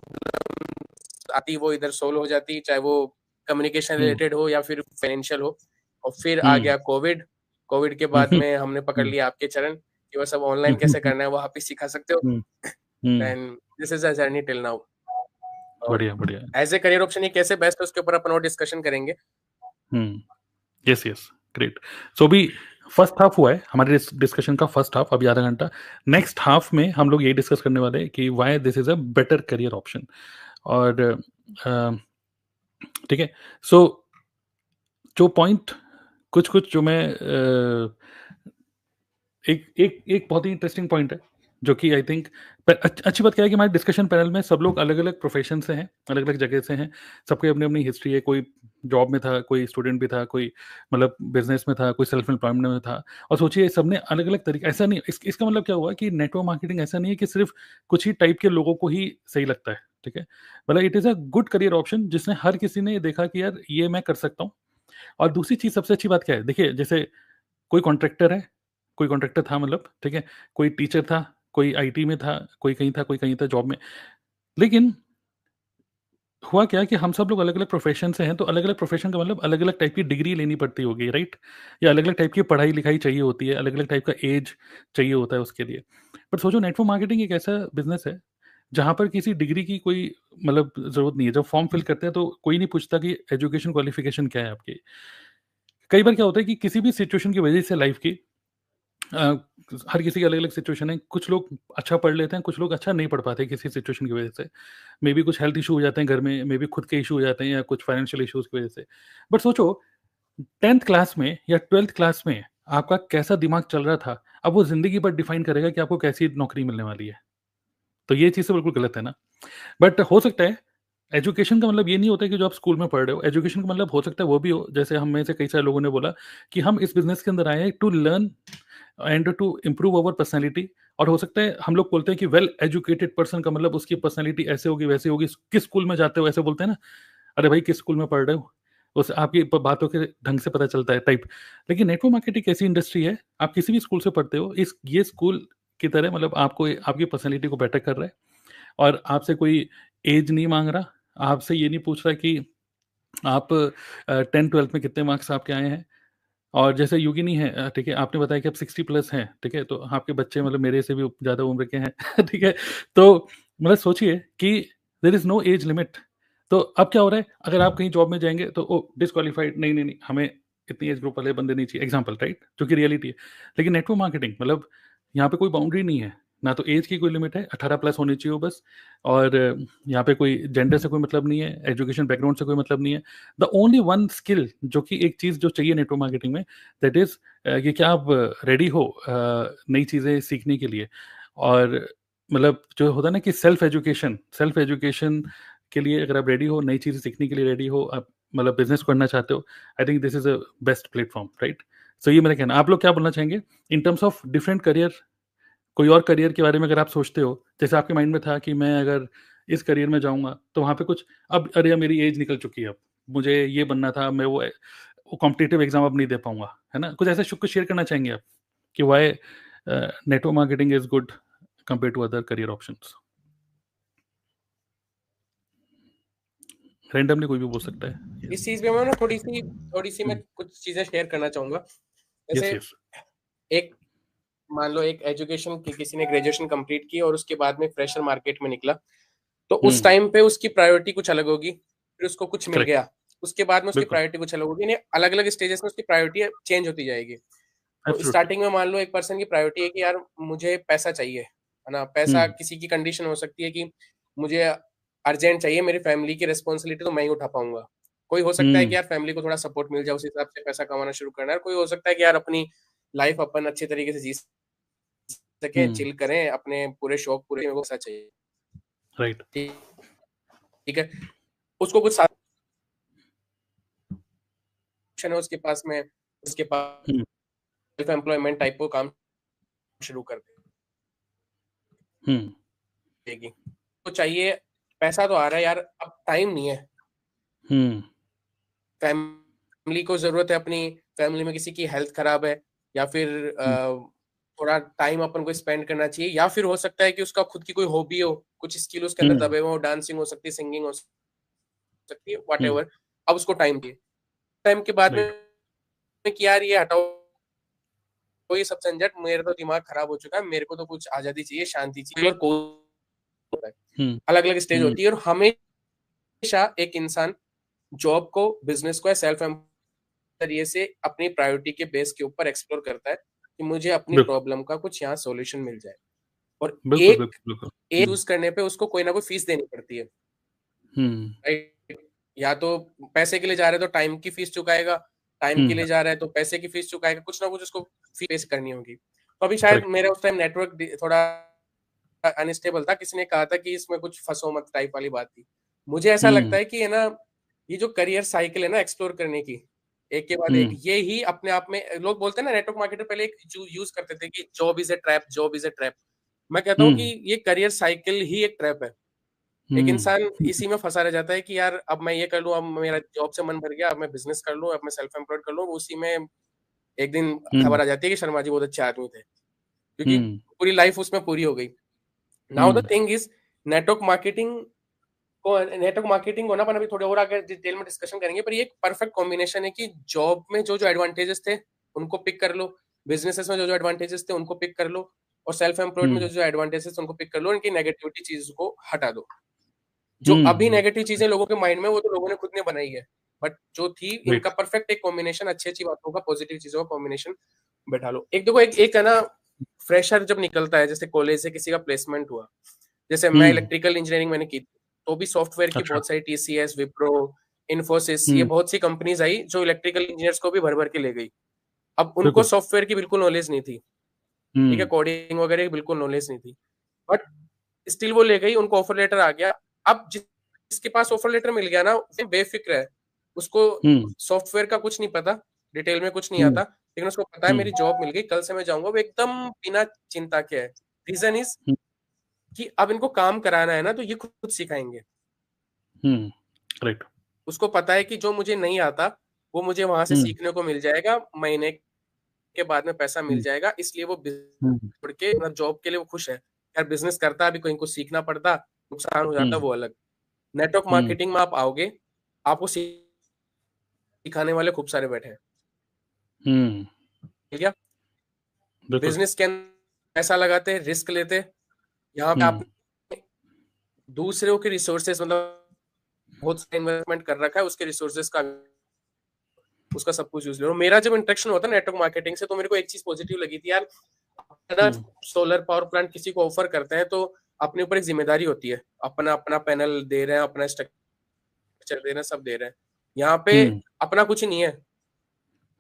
आती वो इधर सोल्व हो जाती, चाहे वो कम्युनिकेशन रिलेटेड हो या फिर फाइनेंशियल हो। और फिर आ गया कोविड के बाद में हमने पकड़ लिया आपके चरण कि बस अब ऑनलाइन कैसे करना है वो आप ही सिखा सकते हो। And this is a journey till now. बढ़िया। एज ए करियर ऑप्शन ये कैसे बेस्ट है उसके ऊपर अपन और डिस्कशन करेंगे। Yes great. सो अभी फर्स्ट हाफ हुआ है हमारे डिस्कशन का, फर्स्ट हाफ अभी आधा घंटा। नेक्स्ट हाफ में हम लोग ये डिस्कस करने वाले हैं कि why this is a better career option. और ठीक है, सो जो पॉइंट कुछ जो मैं एक बहुत ही इंटरेस्टिंग पॉइंट है जो कि आई थिंक अच्छी बात क्या है कि हमारे डिस्कशन पैनल में सब लोग अलग अलग प्रोफेशन से हैं, अलग अलग जगह से हैं, सबकी अपनी अपनी हिस्ट्री है। कोई जॉब में था, कोई स्टूडेंट भी था, कोई मतलब बिजनेस में था, कोई सेल्फ एम्प्लॉयमेंट में था। और सोचिए सबने अलग अलग तरीके, ऐसा नहीं इसका मतलब क्या हुआ कि नेटवर्क मार्केटिंग ऐसा नहीं है कि सिर्फ कुछ ही टाइप के लोगों को ही सही लगता है। ठीक है, मतलब it is a good career option जिसने हर किसी ने देखा कि यार ये मैं कर सकता हूँ। और दूसरी चीज़ सबसे अच्छी बात क्या है, देखिए जैसे कोई कॉन्ट्रैक्टर है, कोई कॉन्ट्रैक्टर था मतलब, ठीक है, कोई टीचर था, कोई आईटी में था, कोई कहीं था जॉब में। लेकिन हुआ क्या कि हम सब लोग अलग अलग प्रोफेशन से हैं, तो अलग अलग प्रोफेशन का मतलब अलग अलग टाइप की डिग्री लेनी पड़ती होगी, राइट? या अलग अलग टाइप की पढ़ाई लिखाई चाहिए होती है, अलग अलग टाइप का एज चाहिए होता है उसके लिए। बट सोचो नेटवर्क मार्केटिंग एक ऐसा बिजनेस है जहाँ पर किसी डिग्री की कोई मतलब ज़रूरत नहीं है। जब फॉर्म फिल करते हैं तो कोई नहीं पूछता कि एजुकेशन क्वालिफिकेशन क्या है आपकी। कई बार क्या होता है कि किसी भी सिचुएशन की वजह से लाइफ की हर किसी की अलग अलग सिचुएशन है। कुछ लोग अच्छा पढ़ लेते हैं, कुछ लोग अच्छा नहीं पढ़ पाते किसी सिचुएशन की वजह से। मे बी कुछ हेल्थ इशू हो जाते हैं घर में, मे बी खुद के इशू हो जाते हैं या कुछ फाइनेंशियल इश्यूज की वजह से। बट सोचो 10th क्लास में या 12th क्लास में आपका कैसा दिमाग चल रहा था, अब वो जिंदगी पर डिफाइन करेगा कि आपको कैसी नौकरी मिलने वाली है। तो ये चीज़ तो बिल्कुल गलत है ना। बट हो सकता है एजुकेशन का मतलब ये नहीं होता कि जो आप स्कूल में पढ़ रहे हो, एजुकेशन का मतलब हो सकता है वो भी हो, जैसे हम में से कई सारे लोगों ने बोला कि हम इस बिजनेस के अंदर आए हैं to learn and to improve our personality. और हो सकता है हम लोग बोलते हैं कि वेल एजुकेटेड पर्सन का मतलब उसकी पर्सनैलिटी ऐसे होगी वैसे होगी। किस स्कूल में जाते हो ऐसे बोलते हैं ना, अरे भाई किस स्कूल में पढ़ रहे हो, उस आपकी बातों के ढंग से पता चलता है टाइप। लेकिन नेटवर्क मार्केटिंग ऐसी इंडस्ट्री है, आप किसी भी स्कूल से पढ़ते हो, ये स्कूल की तरह मतलब आपको आपकी पर्सनैलिटी को बेटर कर रहा है। और आपसे कोई एज नहीं मांग रहा, आपसे ये नहीं पूछ रहा कि आप 10th-12th में कितने मार्क्स आपके आए हैं। और जैसे योगिनी है, ठीक है, आपने बताया कि आप 60+ हैं, ठीक है, तो आपके बच्चे मतलब मेरे से भी ज़्यादा उम्र के हैं ठीक है। तो मतलब सोचिए कि there is no age limit. तो अब क्या हो रहा है, अगर आप कहीं जॉब में जाएंगे तो ओ डिस्क्वालीफाइड, नहीं, हमें इतनी एज ग्रुप वाले बंदे नहीं चाहिए, एग्जाम्पल, राइट, जो कि रियलिटी है। लेकिन नेटवर्क मार्केटिंग मतलब यहाँ पे कोई बाउंड्री नहीं है, ना तो एज की कोई लिमिट है, 18+ होनी चाहिए बस। और यहाँ पे कोई जेंडर से कोई मतलब नहीं है, एजुकेशन बैकग्राउंड से कोई मतलब नहीं है। द ओनली वन स्किल, जो कि एक चीज़ जो चाहिए नेटवर्क मार्केटिंग में, दैट इज़ कि क्या आप रेडी हो नई चीज़ें सीखने के लिए। और मतलब जो होता है ना कि सेल्फ एजुकेशन के लिए अगर आप रेडी हो, नई चीज़ें सीखने के लिए रेडी हो, आप मतलब बिजनेस करना चाहते हो, I think this is a best platform, right? So ये मेरा कहना। आप लोग क्या बोलना चाहेंगे in terms of different career? कोई और करियर के बारे में अगर आप सोचते हो, जैसे आपके माइंड में था कि मैं अगर इस करियर में जाऊँगा तो वहाँ पे कुछ, अब अरे यार मेरी एज निकल चुकी है, अब मुझे ये बनना था, मैं वो कॉम्पिटिटिव एग्ज़ाम अब नहीं दे पाऊँगा, है ना? कुछ ऐसा कुछ शेयर करना चाहेंगे आप कि why network marketing is good compared to other career options? Randomly कोई भी बोल सकता है। इस चीज में मैं ना थोड़ी सी मैं कुछ चीजें शेयर करना चाहूंगा। जैसे एक मान लो एक एजुकेशन किसी ने ग्रेजुएशन कंप्लीट की और उसके बाद में फ्रेशर मार्केट में निकला, तो उस टाइम पे उसकी प्रायोरिटी कुछ अलग होगी, फिर उसको कुछ मिल गया, उसके बाद में उसकी प्रायोरिटी कुछ अलग होगी। अलग अलग स्टेजेस में उसकी प्रायोरिटी चेंज होती जाएगी। तो स्टार्टिंग में मान लो एक पर्सन की प्रायोरिटी है कि यार मुझे पैसा चाहिए, है ना, पैसा किसी की कंडीशन हो सकती है कि मुझे अर्जेंट चाहिए, मेरी फैमिली की रिस्पॉन्सिबिलिटी तो मैं ही उठा पाऊंगा। कोई हो सकता है कि यार फैमिली को थोड़ा सपोर्ट मिल जाए, उस हिसाब से पैसा कमाना शुरू करना है। कोई हो सकता है कि यार अपनी लाइफ अपन अच्छे तरीके से जी सके, चिल करें, अपने पूरे शौक पूरे को पैसा चाहिए, राइट? ठीक है, उसको कुछ कनेक्शन है उसके पास में, उसके पास सेल्फ एम्प्लॉयमेंट टाइप को काम शुरू कर देगी। तो चाहिए, पैसा तो आ रहा है यार, अब टाइम नहीं है। फैमिली को जरूरत है, अपनी फैमिली में किसी की हेल्थ खराब है, या फिर थोड़ा टाइम अपन को स्पेंड करना चाहिए, या फिर हो सकता है कि उसका खुद की कोई हॉबी हो, कुछ स्किल उसके अंदर दबे हो, डांसिंग हो सकती है, सिंगिंग हो सकती है, व्हाटएवर। अब उसको टाइम दिए, टाइम के बाद में कि यार ये हटाओ, कोई सब झंझट, मेरा तो दिमाग खराब हो चुका है, मेरे को तो कुछ आजादी चाहिए, शांति चाहिए। और अलग अलग स्टेज होती है, और हमेशा एक इंसान जॉब को, बिजनेस को, सेल्फ एम्प्लॉयमेंट से अपनी प्रायोरिटी के बेस के ऊपर एक्सप्लोर करता है कि मुझे अपनी प्रॉब्लम का कुछ यहाँ सॉल्यूशन मिल जाए। और एक यूज करने पे उसको कोई ना कोई फीस देनी पड़ती है, या तो पैसे के लिए जा रहे हैं तो टाइम की फीस चुकाएगा, टाइम के लिए जा रहा है तो पैसे की फीस चुकाएगा, कुछ ना कुछ उसको फीस पे करनी होगी। तो अभी शायद मेरा उस टाइम नेटवर्क थोड़ा अनस्टेबल था, किसी ने कहा था कि इसमें कुछ फंसो मत टाइप वाली बात थी। मुझे ऐसा लगता है कि है ना, ये जो करियर साइकिल है ना एक्सप्लोर करने की, एक के बाद एक, ये ही अपने आप में, लोग बोलते हैं ना, नेटवर्क मार्केटर पहले एक यूज करते थे कि job is a trap, job is a trap. मैं कहता हूँ कि ये करियर साइकिल ही एक ट्रैप है। एक इंसान इसी में फंसा रह जाता है कि यार अब मैं ये कर लूं, अब मेरा जॉब से मन भर गया, अब मैं बिजनेस कर लूं, अब मैं सेल्फ एम्प्लॉयड कर लूं। उसी में एक दिन खबर आ जाती है कि शर्मा जी बहुत अच्छे आदमी थे, क्योंकि पूरी लाइफ उसमें पूरी हो गई। Now the thing is, network marketing होना अपन अभी थोड़े और आगे डिटेल में डिस्कशन करेंगे, पर ये एक परफेक्ट कॉम्बिनेशन है कि जॉब में जो जो एडवांटेजेस थे उनको पिक कर लो, बिजनेसेस में जो जो एडवांटेजेस थे उनको पिक कर लो, और सेल्फ एम्प्लॉयड में जो जो एडवांटेजेस उनको पिक कर लो, इनकी नेगेटिविटी चीज को हटा दो। जो अभी नेगेटिव चीजें लोगों के माइंड में, वो तो लोगों ने खुद ने बनाई है, बट जो थी इनका परफेक्ट एक कॉम्बिनेशन, अच्छी अच्छी बातों का, पॉजिटिव चीजों का कॉम्बिनेशन बैठा लो। एक देखो, एक है ना, फ्रेशर जब निकलता है, जैसे कॉलेज से किसी का प्लेसमेंट हुआ, जैसे मैं इलेक्ट्रिकल इंजीनियरिंग मैंने की, तो भी सॉफ्टवेयर की बहुत सारी TCS, विप्रो, इन्फोसिस, ये बहुत सी कंपनीज आई जो इलेक्ट्रिकल इंजीनियर्स को भी भर भर के ले गई। अब उनको सॉफ्टवेयर की बिल्कुल नॉलेज नहीं थी, ठीक है, कोडिंग वगैरह की बिल्कुल नॉलेज नहीं थी, बट स्टिल वो ले गई, उनको ऑफर लेटर आ गया। अब जिसके पास ऑफर लेटर मिल गया ना, वो बेफिक्र है, उसको सॉफ्टवेयर का कुछ नहीं पता, डिटेल में कुछ नहीं आता, लेकिन उसको पता है मेरी जॉब मिल गई, कल से मैं जाऊंगा, वो एकदम बिना चिंता के है। रीजन इज कि अब इनको काम कराना है ना, तो ये खुद सिखाएंगे। राइट। उसको पता है कि जो मुझे नहीं आता वो मुझे वहां से सीखने को मिल जाएगा, महीने के बाद में पैसा मिल जाएगा, इसलिए वो छोड़ के मतलब जॉब के लिए वो खुश है। यार बिजनेस करता, अभी कहीं को सीखना पड़ता, नुकसान हो जाता, वो अलग। नेटवर्क मार्केटिंग में आप आओगे, आपको सिखाने वाले खूब सारे बैठे हैं, ठीक है। बिजनेस के अंदर पैसा लगाते, रिस्क लेते, यहाँ पे आप दूसरों के रिसोर्सेस, मतलब बहुत सारा इन्वेस्टमेंट कर रखा है, उसके रिसोर्सेस का, उसका सब कुछ यूज ले। मेरा जब इंटरेक्शन होता है नेटवर्क मार्केटिंग से, तो मेरे को एक चीज पॉजिटिव लगी थी यार, अगर सोलर पावर प्लांट किसी को ऑफर करते हैं तो अपने ऊपर एक जिम्मेदारी होती है, अपना अपना पैनल दे रहे हैं, अपना स्ट्रक्चर दे रहे हैं, सब दे रहे हैं। यहाँ पे अपना कुछ नहीं है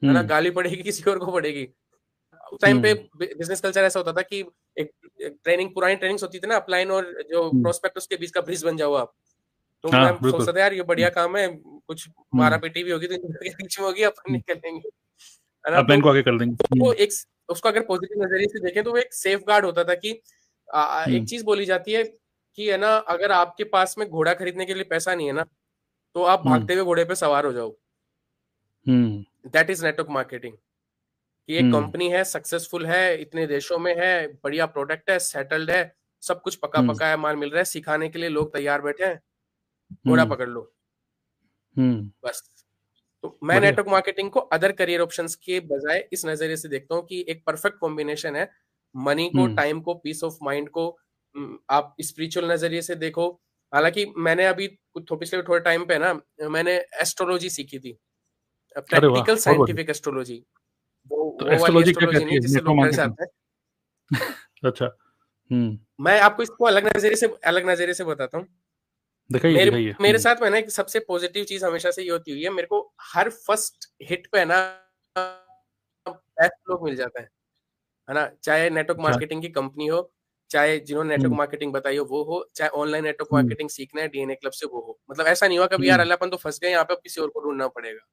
ना, गाली पड़ेगी किसी और को पड़ेगी। उस टाइम पे बिजनेस कल्चर ऐसा होता था कि एक ट्रेनिंग, पुरानी ट्रेनिंग्स होती थी ना, अपलाइन और जो प्रोस्पेक्टस के बीच का ब्रिज बन जाओ आप। तो मैं सोचता था यार ये बढ़िया काम है, कुछ मारा पीटी भी होगी तो बीच में होगी, अपन निकलेंगे, है ना, तो आगे कर देंगे। वो एक, उसको अगर पॉजिटिव नजरिए से देखें तो वो एक सेफ गार्ड होता था कि एक चीज बोली जाती है कि है ना, अगर आपके पास में घोड़ा खरीदने के लिए पैसा नहीं है ना, तो आप भागते हुए घोड़े पे सवार हो जाओ। That is network marketing. कि एक कंपनी है, सक्सेसफुल है, इतने देशों में है, बढ़िया प्रोडक्ट है, सेटल्ड है, सब कुछ पका पकाया माल मिल रहा है, सिखाने के लिए लोग तैयार बैठे हैं, घोड़ा पकड़ लो बस। तो मैं नेटवर्क मार्केटिंग को अदर करियर ऑप्शंस के बजाय इस नजरिए से देखता हूँ कि एक परफेक्ट कॉम्बिनेशन है, मनी को, टाइम को, पीस ऑफ माइंड को। आप स्पिरिचुअल नजरिए से देखो, हालांकि मैंने अभी पिछले थोड़े टाइम पे ना, मैंने एस्ट्रोलॉजी सीखी थी, प्रैक्टिकल साइंटिफिक एस्ट्रोलॉजी, वो वाली एस्ट्रोलॉजी नहीं जिससे लोग डर जाते हैं। अच्छा, मैं आपको इसको अलग नजरिए से बताता हूँ। मेरे साथ में ना एक सबसे पॉजिटिव चीज हमेशा से ये होती हुई है, मेरे को हर फर्स्ट हिट पे ना बेस्ट लोग मिल जाते है ना, चाहे नेटवर्क मार्केटिंग की कंपनी हो, चाहे जिन्होंने नेटवर्क मार्केटिंग बताई हो वो हो, चाहे ऑनलाइन नेटवर्क मार्केटिंग सीखना है DNA क्लब से वो हो। मतलब ऐसा नहीं हुआ कभी यार अल्लाहपन तो फंस गए यहाँ पे, किसी और को ढूंढना पड़ेगा।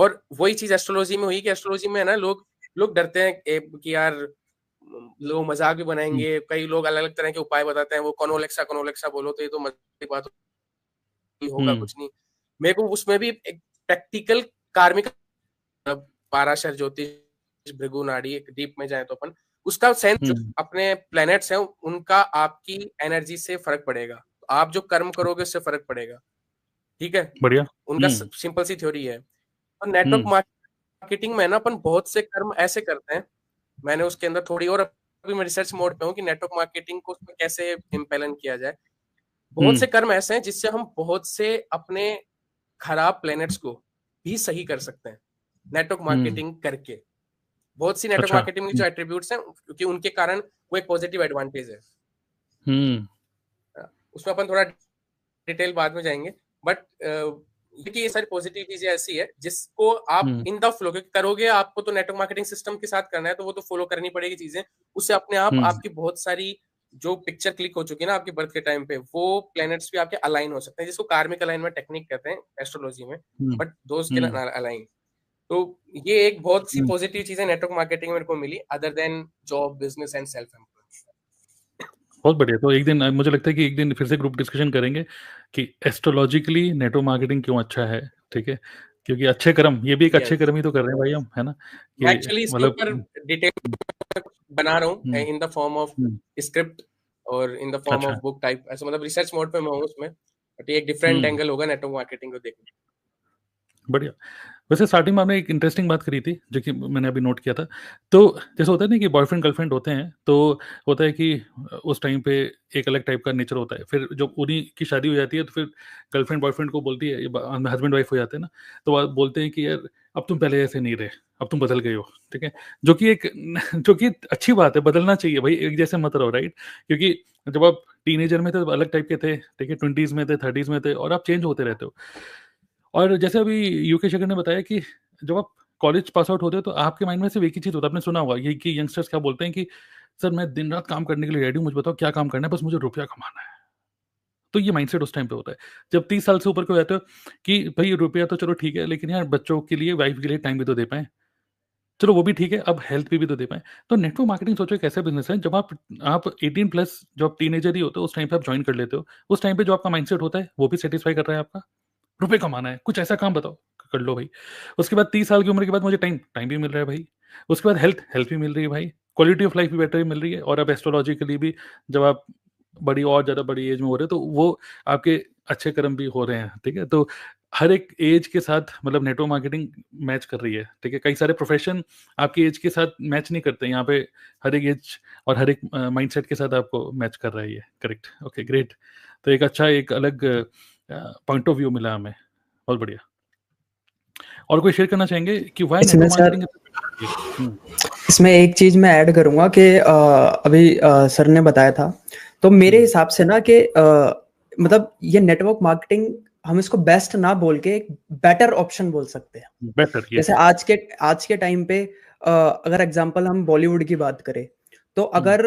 और वही चीज एस्ट्रोलॉजी में हुई कि एस्ट्रोलॉजी में है ना लोग डरते हैं कि यार लोग मजाक भी बनाएंगे, कई लोग अलग अलग तरह के उपाय बताते हैं, वो कॉनोलेक्सा बोलो तो ये तो मजाक की बात होगा कुछ नहीं। मेरे को उसमें भी एक प्रैक्टिकल कार्मिक पाराशर ज्योतिष भृगु नाड़ी डीप में जाए तो अपन उसका सेंस जो अपने प्लैनेट्स हैं उनका आपकी एनर्जी से फर्क पड़ेगा, आप जो कर्म करोगे उससे फर्क पड़ेगा। ठीक है, बढ़िया। उनका सिंपल सी थ्योरी है। और नेटवर्क मार्केटिंग में ना अपन बहुत से कर्म ऐसे करते हैं, मैंने उसके अंदर थोड़ी और अभी मैं रिसर्च मोड पे हूँ कि नेटवर्क मार्केटिंग को उसमें कैसे इम्पेलन किया जाए। बहुत से कर्म ऐसे हैं जिससे हम बहुत से अपने खराब प्लैनेट्स को भी सही कर सकते हैं नेटवर्क मार्केटिंग करके। बहुत सी नेटवर्क मार्केटिंग में जो एट्रीब्यूट्स हैं क्योंकि उनके कारण वो एक पॉजिटिव एडवांटेज है। उसमें अपन थोड़ा डिटेल बाद में जाएंगे, बट ये सारी पॉजिटिव चीजें ऐसी है जिसको आप इन द फ्लो करोगे, आपको तो नेटवर्क मार्केटिंग सिस्टम के साथ करना है तो वो तो फॉलो करनी पड़ेगी चीजें, उससे अपने आप आपकी बहुत सारी जो पिक्चर क्लिक हो चुकी है ना आपके बर्थ के टाइम पे, वो प्लैनेट्स भी आपके अलाइन हो सकते हैं, जिसको कार्मिक अलाइनमेंट टेक्निक कहते हैं एस्ट्रोलॉजी में, बट दोज कैन अलाइन। तो ये एक बहुत सी पॉजिटिव चीजें नेटवर्क मार्केटिंग में मेरे को मिली other than job, business and self employment. बहुत बढ़िया। तो एक दिन मुझे लगता है कि एक दिन फिर से ग्रुप डिस्कशन करेंगे कि एस्ट्रोलॉजिकली नेटवर्क मार्केटिंग क्यों अच्छा है। ठीक है, क्योंकि अच्छे कर्म, ये भी एक अच्छे कर्म ही तो कर रहे हैं भाई हम, है ना। एक्चुअली इसके ऊपर डिटेल बना रहा हूँ in the form of script और in the form of book type, ऐसा मतलब रिसर्च मोड पे मैं हूँ उसमें, बट ये एक डिफरेंट एंगल होगा नेटवर्क मार्केटिंग को देखने। बढ़िया। वैसे स्टार्टिंग में आपने एक इंटरेस्टिंग बात करी थी जो कि मैंने अभी नोट किया था। तो जैसे होता है ना कि बॉयफ्रेंड गर्लफ्रेंड होते हैं, तो होता है कि उस टाइम पे एक अलग टाइप का नेचर होता है, फिर जब उन्हीं की शादी हो जाती है तो फिर गर्लफ्रेंड बॉयफ्रेंड को बोलती है, हस्बैंड वाइफ हो जाते हैं ना, तो वो बोलते हैं कि यार अब तुम पहले ऐसे नहीं रहे, अब तुम बदल गए हो। ठीक है, जो कि अच्छी बात है, बदलना चाहिए भाई, एक जैसे मत रहो, राइट। क्योंकि जब आप टीनेजर में थे तो अलग टाइप के थे, ठीक है, 20s में थे, 30s में थे, और आप चेंज होते रहते हो। और जैसे अभी यूके शेखर ने बताया कि जब आप कॉलेज पास आउट होते हो तो आपके माइंड में सिर्फ एक ही चीज़ होता है, आपने सुना होगा ये कि यंगस्टर्स क्या बोलते हैं कि सर मैं दिन रात काम करने के लिए रेडी हूँ, मुझे बताओ क्या काम करना है, बस मुझे रुपया कमाना है। तो ये माइंडसेट उस टाइम पे होता है। जब 30 साल से ऊपर के हो जाते हो कि भाई रुपया तो चलो ठीक है, लेकिन यार बच्चों के लिए, वाइफ के लिए टाइम भी तो दे पाए, चलो वो भी ठीक है, अब हेल्थ भी तो दे पाए। तो नेटवर्क मार्केटिंग सोचो एक ऐसा बिजनेस है, जब आप 18+ जब आप टीनेजर ही होते हो उस टाइम पे आप ज्वाइन कर लेते हो, उस टाइम पे जो आपका माइंडसेट होता है वो भी सेटिस्फाई कर रहा है आपका, रुपए कमाना है, कुछ ऐसा काम बताओ, कर लो भाई। उसके बाद 30 साल की उम्र के बाद मुझे टाइम भी मिल रहा है भाई, उसके बाद हेल्थ भी मिल रही है भाई, क्वालिटी ऑफ लाइफ भी बेटर मिल रही है, और अब एस्ट्रोलॉजिकली भी जब आप और ज़्यादा बड़ी एज में हो रहे हो तो वो आपके अच्छे कर्म भी हो रहे हैं। ठीक है, तो हर एक एज के साथ मतलब नेटवर्क मार्केटिंग मैच कर रही है। ठीक है, कई सारे प्रोफेशन आपकी एज के साथ मैच नहीं करते, यहाँ पे हर एक एज और हर एक माइंडसेट के साथ आपको मैच कर रहा है ये। Correct, okay, great. तो एक अच्छा, एक अलग पॉइंट ऑफ व्यू मिला हमें, बहुत बढ़िया। और कोई शेयर करना चाहेंगे कि व्हाई नेटवर्क मार्केटिंग? इसमें एक चीज मैं ऐड करूंगा कि अभी सर ने बताया था, तो मेरे हिसाब से ना कि मतलब ये नेटवर्क मार्केटिंग हम इसको बेस्ट ना बोल के एक बेटर ऑप्शन बोल सकते हैं। बेटर, जैसे आज के टाइम पे अगर एग्जांपल हम बॉलीवुड की बात करें तो अगर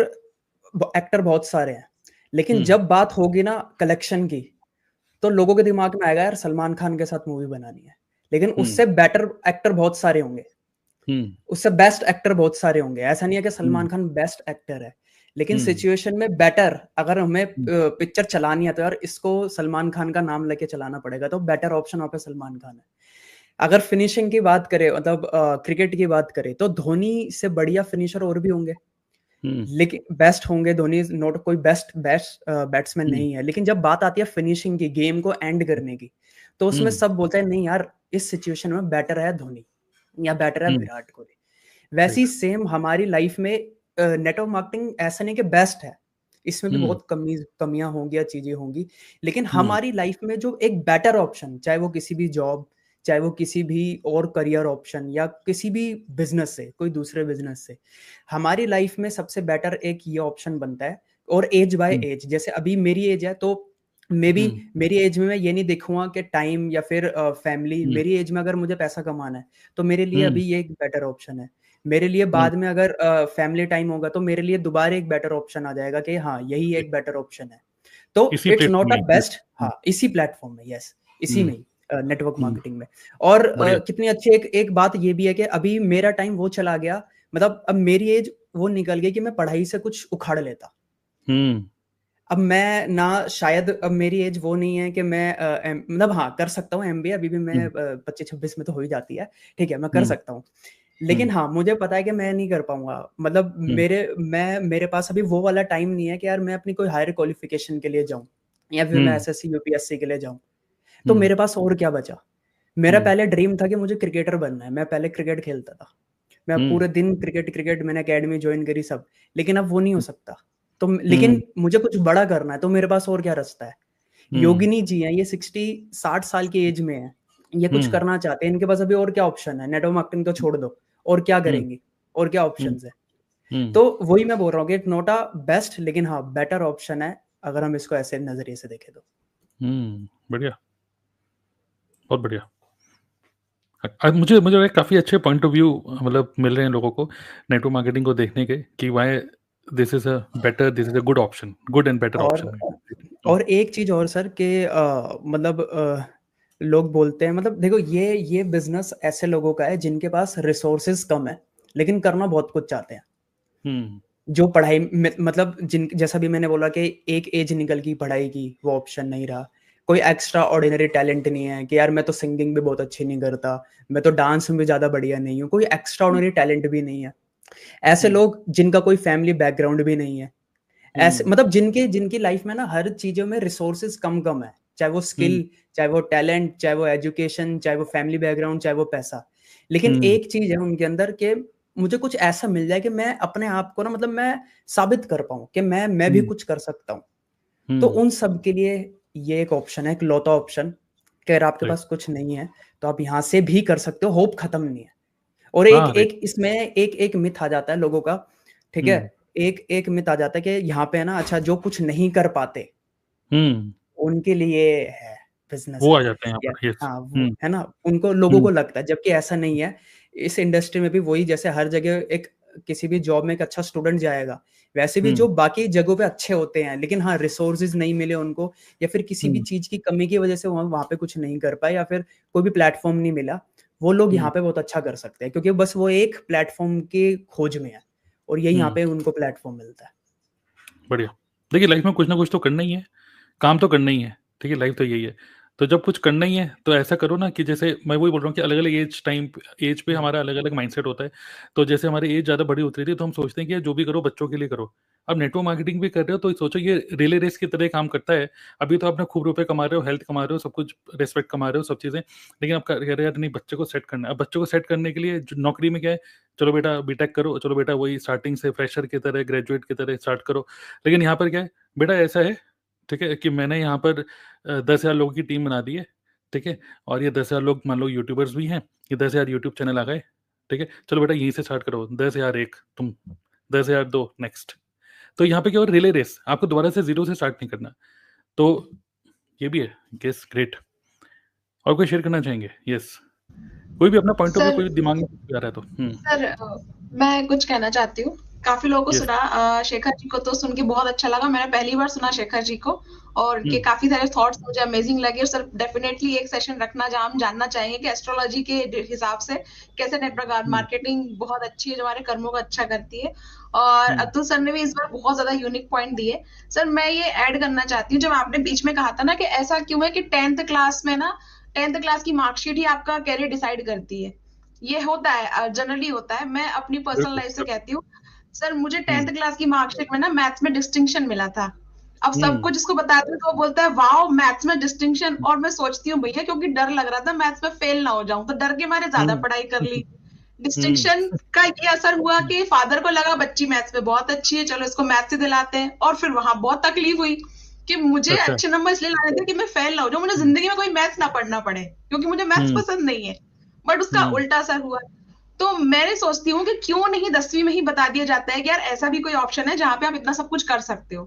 एक्टर बहुत सारे हैं, लेकिन जब बात होगी ना कलेक्शन की, तो लोगों के दिमाग में आएगा यार सलमान खान के साथ मूवी बनानी है, लेकिन उससे बेटर एक्टर बहुत सारे होंगे, उससे बेस्ट एक्टर बहुत सारे होंगे। ऐसा नहीं है कि सलमान खान बेस्ट एक्टर है, लेकिन सिचुएशन में बेटर, अगर हमें पिक्चर चलानी है तो यार इसको सलमान खान का नाम लेके चलाना पड़ेगा, तो बेटर ऑप्शन वहां पे सलमान खान है। अगर फिनिशिंग की बात करें, मतलब क्रिकेट की बात करें, तो धोनी से बढ़िया फिनिशर और भी होंगे, लेकिन बेस्ट होंगे, धोनी नॉट कोई बेस्ट बैट्समैन नहीं है, लेकिन जब बात आती है फिनिशिंग की, गेम को एंड करने की, तो उसमें सब बोलते हैं नहीं यार इस सिचुएशन में बेटर है धोनी या बेटर है विराट कोहली। वैसी सेम हमारी लाइफ में नेटवर्क मार्केटिंग ऐसा नहीं कि बेस्ट है, इसमें भी बहुत कमियां होंगी या चीजें होंगी, लेकिन हमारी लाइफ में जो एक बेटर ऑप्शन, चाहे वो किसी भी जॉब, चाहे वो किसी भी और करियर ऑप्शन या किसी भी बिजनेस से, कोई दूसरे बिजनेस से, हमारी लाइफ में सबसे बेटर एक ये ऑप्शन बनता है। और एज बाय एज, जैसे अभी मेरी एज है तो मेरी एज में मैं ये नहीं देखूंगा कि टाइम या फिर फैमिली, मेरी एज में अगर मुझे पैसा कमाना है तो मेरे लिए अभी ये एक बेटर ऑप्शन है। मेरे लिए बाद में अगर फैमिली टाइम होगा तो मेरे लिए दोबारा एक बेटर ऑप्शन आ जाएगा कि हाँ यही एक बेटर ऑप्शन है। तो इट्स नॉट अ बेस्ट, हाँ इसी प्लेटफॉर्म में, यस इसी में ही। नेटवर्क मार्केटिंग में। और कितनी अच्छी एक बात ये भी है कि अभी मेरा टाइम वो चला गया, मतलब अब मेरी एज वो निकल गई कि मैं पढ़ाई से कुछ उखाड़ लेता। अब मैं ना, शायद अब मेरी एज वो नहीं है कि मैं मतलब हाँ कर सकता हूँ MBA, अभी भी मैं 25-26 में तो हो ही जाती है, ठीक है, मैं कर सकता हूँ। लेकिन हाँ मुझे पता है कि मैं नहीं कर पाऊंगा, मतलब मेरे पास अभी वो वाला टाइम नहीं है कि यार मैं अपनी कोई हायर क्वालिफिकेशन के लिए जाऊं या फिर मैं SSC UPSC के लिए जाऊं। तो मेरे पास और क्या बचा? मेरा पहले ड्रीम था कि मुझे क्रिकेटर बनना है, मैं पहले क्रिकेट खेलता था, मैं पूरे दिन क्रिकेट, मैंने एकेडमी ज्वाइन करी सब, लेकिन अब वो नहीं हो सकता। तो लेकिन मुझे कुछ बड़ा करना है, तो मेरे पास और क्या रास्ता है? योगिनी जी हैं, ये 60 साल की एज में है, ये कुछ करना चाहते हैं, इनके पास अभी और क्या ऑप्शन है? नेटवर्क मार्केटिंग तो छोड़ दो, और क्या करेंगे, और क्या ऑप्शंस है? तो वही मैं बोल रहा हूँ कि नॉट अ बेस्ट, लेकिन हाँ बेटर ऑप्शन है अगर हम इसको ऐसे नजरिए से देखें तो। बढ़िया, बहुत बढ़िया। मुझे काफी अच्छे पॉइंट ऑफ व्यू मतलब मिल रहे हैं लोगों को नेटवर्क मार्केटिंग को देखने के, कि why this is a good option, good and better option. और एक चीज और सर के मतलब लोग बोलते हैं, मतलब देखो ये बिजनेस ऐसे लोगों का है जिनके पास रिसोर्सेज कम है लेकिन करना बहुत कुछ चाहते हैं। जो पढ़ाई मतलब जैसा भी मैंने बोला कि एक एज निकल गई पढ़ाई की, वो ऑप्शन नहीं रहा। कोई एक्स्ट्रा ऑर्डिनरी टैलेंट नहीं है कि यार मैं तो सिंगिंग भी बहुत अच्छी नहीं करता, मैं तो डांस में भी ज्यादा बढ़िया नहीं हूँ, कोई एक्स्ट्रा ऑर्डिनरी टैलेंट भी नहीं है। ऐसे लोग जिनका कोई फैमिली बैकग्राउंड भी नहीं है, ऐसे मतलब जिनकी लाइफ में ना हर चीजों में रिसोर्सेज कम है, चाहे वो स्किल, चाहे वो टैलेंट, चाहे वो एजुकेशन, चाहे वो फैमिली बैकग्राउंड, चाहे वो पैसा। लेकिन एक चीज है उनके अंदर कि मुझे कुछ ऐसा मिल जाए कि मैं अपने आप को ना, मतलब मैं साबित कर पाऊं कि मैं भी कुछ कर सकता हूं। तो उन सब के लिए ये एक ऑप्शन है, एक लौता ऑप्शन, कि अगर आपके पास कुछ नहीं है तो आप यहाँ से भी कर सकते हो, होप खत्म नहीं है। और एक इसमें एक मिथ आ जाता है लोगों का, ठीक है, एक मिथ आ जाता है कि यहाँ पे है ना, अच्छा जो कुछ नहीं कर पाते उनके लिए है बिजनेस, वो आ जाते हैं यहाँ पर। हाँ वो है ना, उनको लोगों को लगता है, जबकि ऐसा नहीं है। इस इंडस्ट्री में भी वही, जैसे हर जगह एक किसी भी जॉब में एक अच्छा स्टूडेंट जाएगा, वैसे भी जो बाकी जगहों पे अच्छे होते हैं, लेकिन हाँ रिसोर्सेज नहीं मिले उनको, या फिर किसी भी चीज की कमी की वजह से वहां पे कुछ नहीं कर पाए, या फिर कोई भी प्लेटफॉर्म नहीं मिला, वो लोग यहाँ पे बहुत अच्छा कर सकते हैं, क्योंकि बस वो एक प्लेटफॉर्म की खोज में है और यही यहाँ पे उनको प्लेटफॉर्म मिलता है। बढ़िया। देखिए लाइफ में कुछ ना कुछ तो करना ही है, काम तो करना ही है, ठीक है, लाइफ तो यही है। तो जब कुछ करना ही है तो ऐसा करो ना कि जैसे मैं वही बोल रहा हूँ कि अलग अलग एज पे हमारा अलग अलग माइंडसेट होता है। तो जैसे हमारी एज ज़्यादा बड़ी होती रहती है तो हम सोचते हैं कि जो भी करो बच्चों के लिए करो। अब नेटवर्क मार्केटिंग भी कर रहे हो तो सोचो ये रिले रेस की तरह काम करता है। अभी तो आपने खूब रुपए कमा रहे हो, हेल्थ कमा रहे हो, सब कुछ रेस्पेक्ट कमा रहे हो, सब चीज़ें, लेकिन आप कह रहे हैं नहीं बच्चे को सेट करना है। अब बच्चों को सेट करने के लिए नौकरी में क्या है, चलो बेटा बीटेक करो, चलो बेटा वही स्टार्टिंग से फ्रेशर की तरह, ग्रेजुएट की तरह स्टार्ट करो। लेकिन यहाँ पर क्या है बेटा, ऐसा है ठीक है कि मैंने यहाँ पर 10,000 लोगों की टीम बना दी है, ठीक है, और ये 10,000 लोग मान लो यूट्यूबर्स भी हैं, ये 10,000 यूट्यूब चैनल आ गए, ठीक है, चलो बेटा यहीं से स्टार्ट करो, 10,000 एक तुम, 10,000 दो नेक्स्ट। तो यहाँ पे क्या हो, रिले रेस, आपको दोबारा से जीरो से स्टार्ट नहीं करना। तो ये भी है। Guess great. और कोई शेयर करना चाहेंगे? यस, कोई भी अपना पॉइंट ऑफ व्यू कोई दिमाग में आ रहा है तो। सर मैं कुछ कहना चाहती हूँ। काफी लोगों को सुना, शेखर जी को तो सुन के बहुत अच्छा लगा, मैंने पहली बार सुना शेखर जी को, और के काफी सारे थॉट्स मुझे अमेजिंग लगे। और सर डेफिनेटली एक सेशन रखना जहाँ हम जानना चाहेंगे कि एस्ट्रोलॉजी के हिसाब से कैसे नेटवर्क मार्केटिंग बहुत अच्छी है, जो हमारे कर्मों को अच्छा करती है। और अतुल सर ने भी इस बार बहुत ज्यादा यूनिक पॉइंट दिए। सर मैं ये ऐड करना चाहती हूँ, जब आपने बीच में कहा था ना कि ऐसा क्यों है कि 10th क्लास में ना, 10th क्लास की मार्कशीट ही आपका कैरियर डिसाइड करती है। ये होता है, जनरली होता है। मैं अपनी पर्सनल लाइफ से कहती हूँ सर, मुझे 10th क्लास की मार्कशीट में ना मैथ्स में डिस्टिंक्शन मिला था। अब सबको जिसको बताते हैं तो वो बोलता है वाओ मैथ्स में डिस्टिंक्शन, और मैं सोचती हूँ भैया क्योंकि डर लग रहा था मैथ्स में फेल ना हो जाऊं, तो डर के मारे ज्यादा पढ़ाई कर ली। डिस्टिंक्शन का ये असर हुआ कि फादर को लगा बच्ची मैथ्स में बहुत अच्छी है, चलो इसको मैथ्स से दिलाते हैं। और फिर वहां बहुत तकलीफ हुई कि मुझे अच्छे नंबर इसलिए लाने थे कि मैं फेल ना हो जाऊं, मुझे जिंदगी में कोई मैथ्स ना पढ़ना पड़े, क्योंकि मुझे मैथ्स पसंद नहीं है। बट उसका उल्टा असर हुआ। तो मैं सोचती हूँ कि क्यों नहीं 10वीं में ही बता दिया जाता है कि यार ऐसा भी कोई ऑप्शन है जहाँ पे आप इतना सब कुछ कर सकते हो।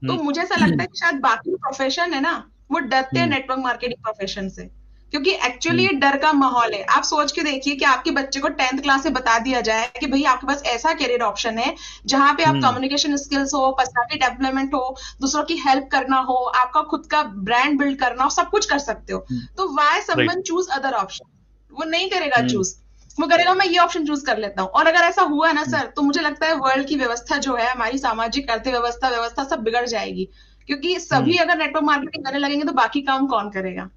तो मुझे ऐसा लगता है कि शायद बाकी प्रोफेशन है ना, वो डरते हैं नेटवर्क मार्केटिंग प्रोफेशन से, क्योंकि एक्चुअली डर का माहौल है। आप सोच के देखिए कि आपके बच्चे को 10th क्लास से बता दिया जाए कि भाई आपके पास ऐसा करियर ऑप्शन है जहां पे आप कम्युनिकेशन स्किल्स हो, पर्सनालिटी डेवलपमेंट हो, दूसरों की हेल्प करना हो, आपका खुद का ब्रांड बिल्ड करना हो, सब कुछ कर सकते हो। तो why someone choose other option? वो नहीं करेगा चूज, वो करेगा मैं ये ऑप्शन चूज कर लेता हूँ। और अगर ऐसा हुआ ना सर, तो मुझे लगता है वर्ल्ड की व्यवस्था जो है, हमारी सामाजिक अर्थव्यवस्था सब बिगड़ जाएगी। क्योंकि सभी अगर नेटवर्क मार्केटिंग करने लगेंगे तो बाकी काम कौन करेगा?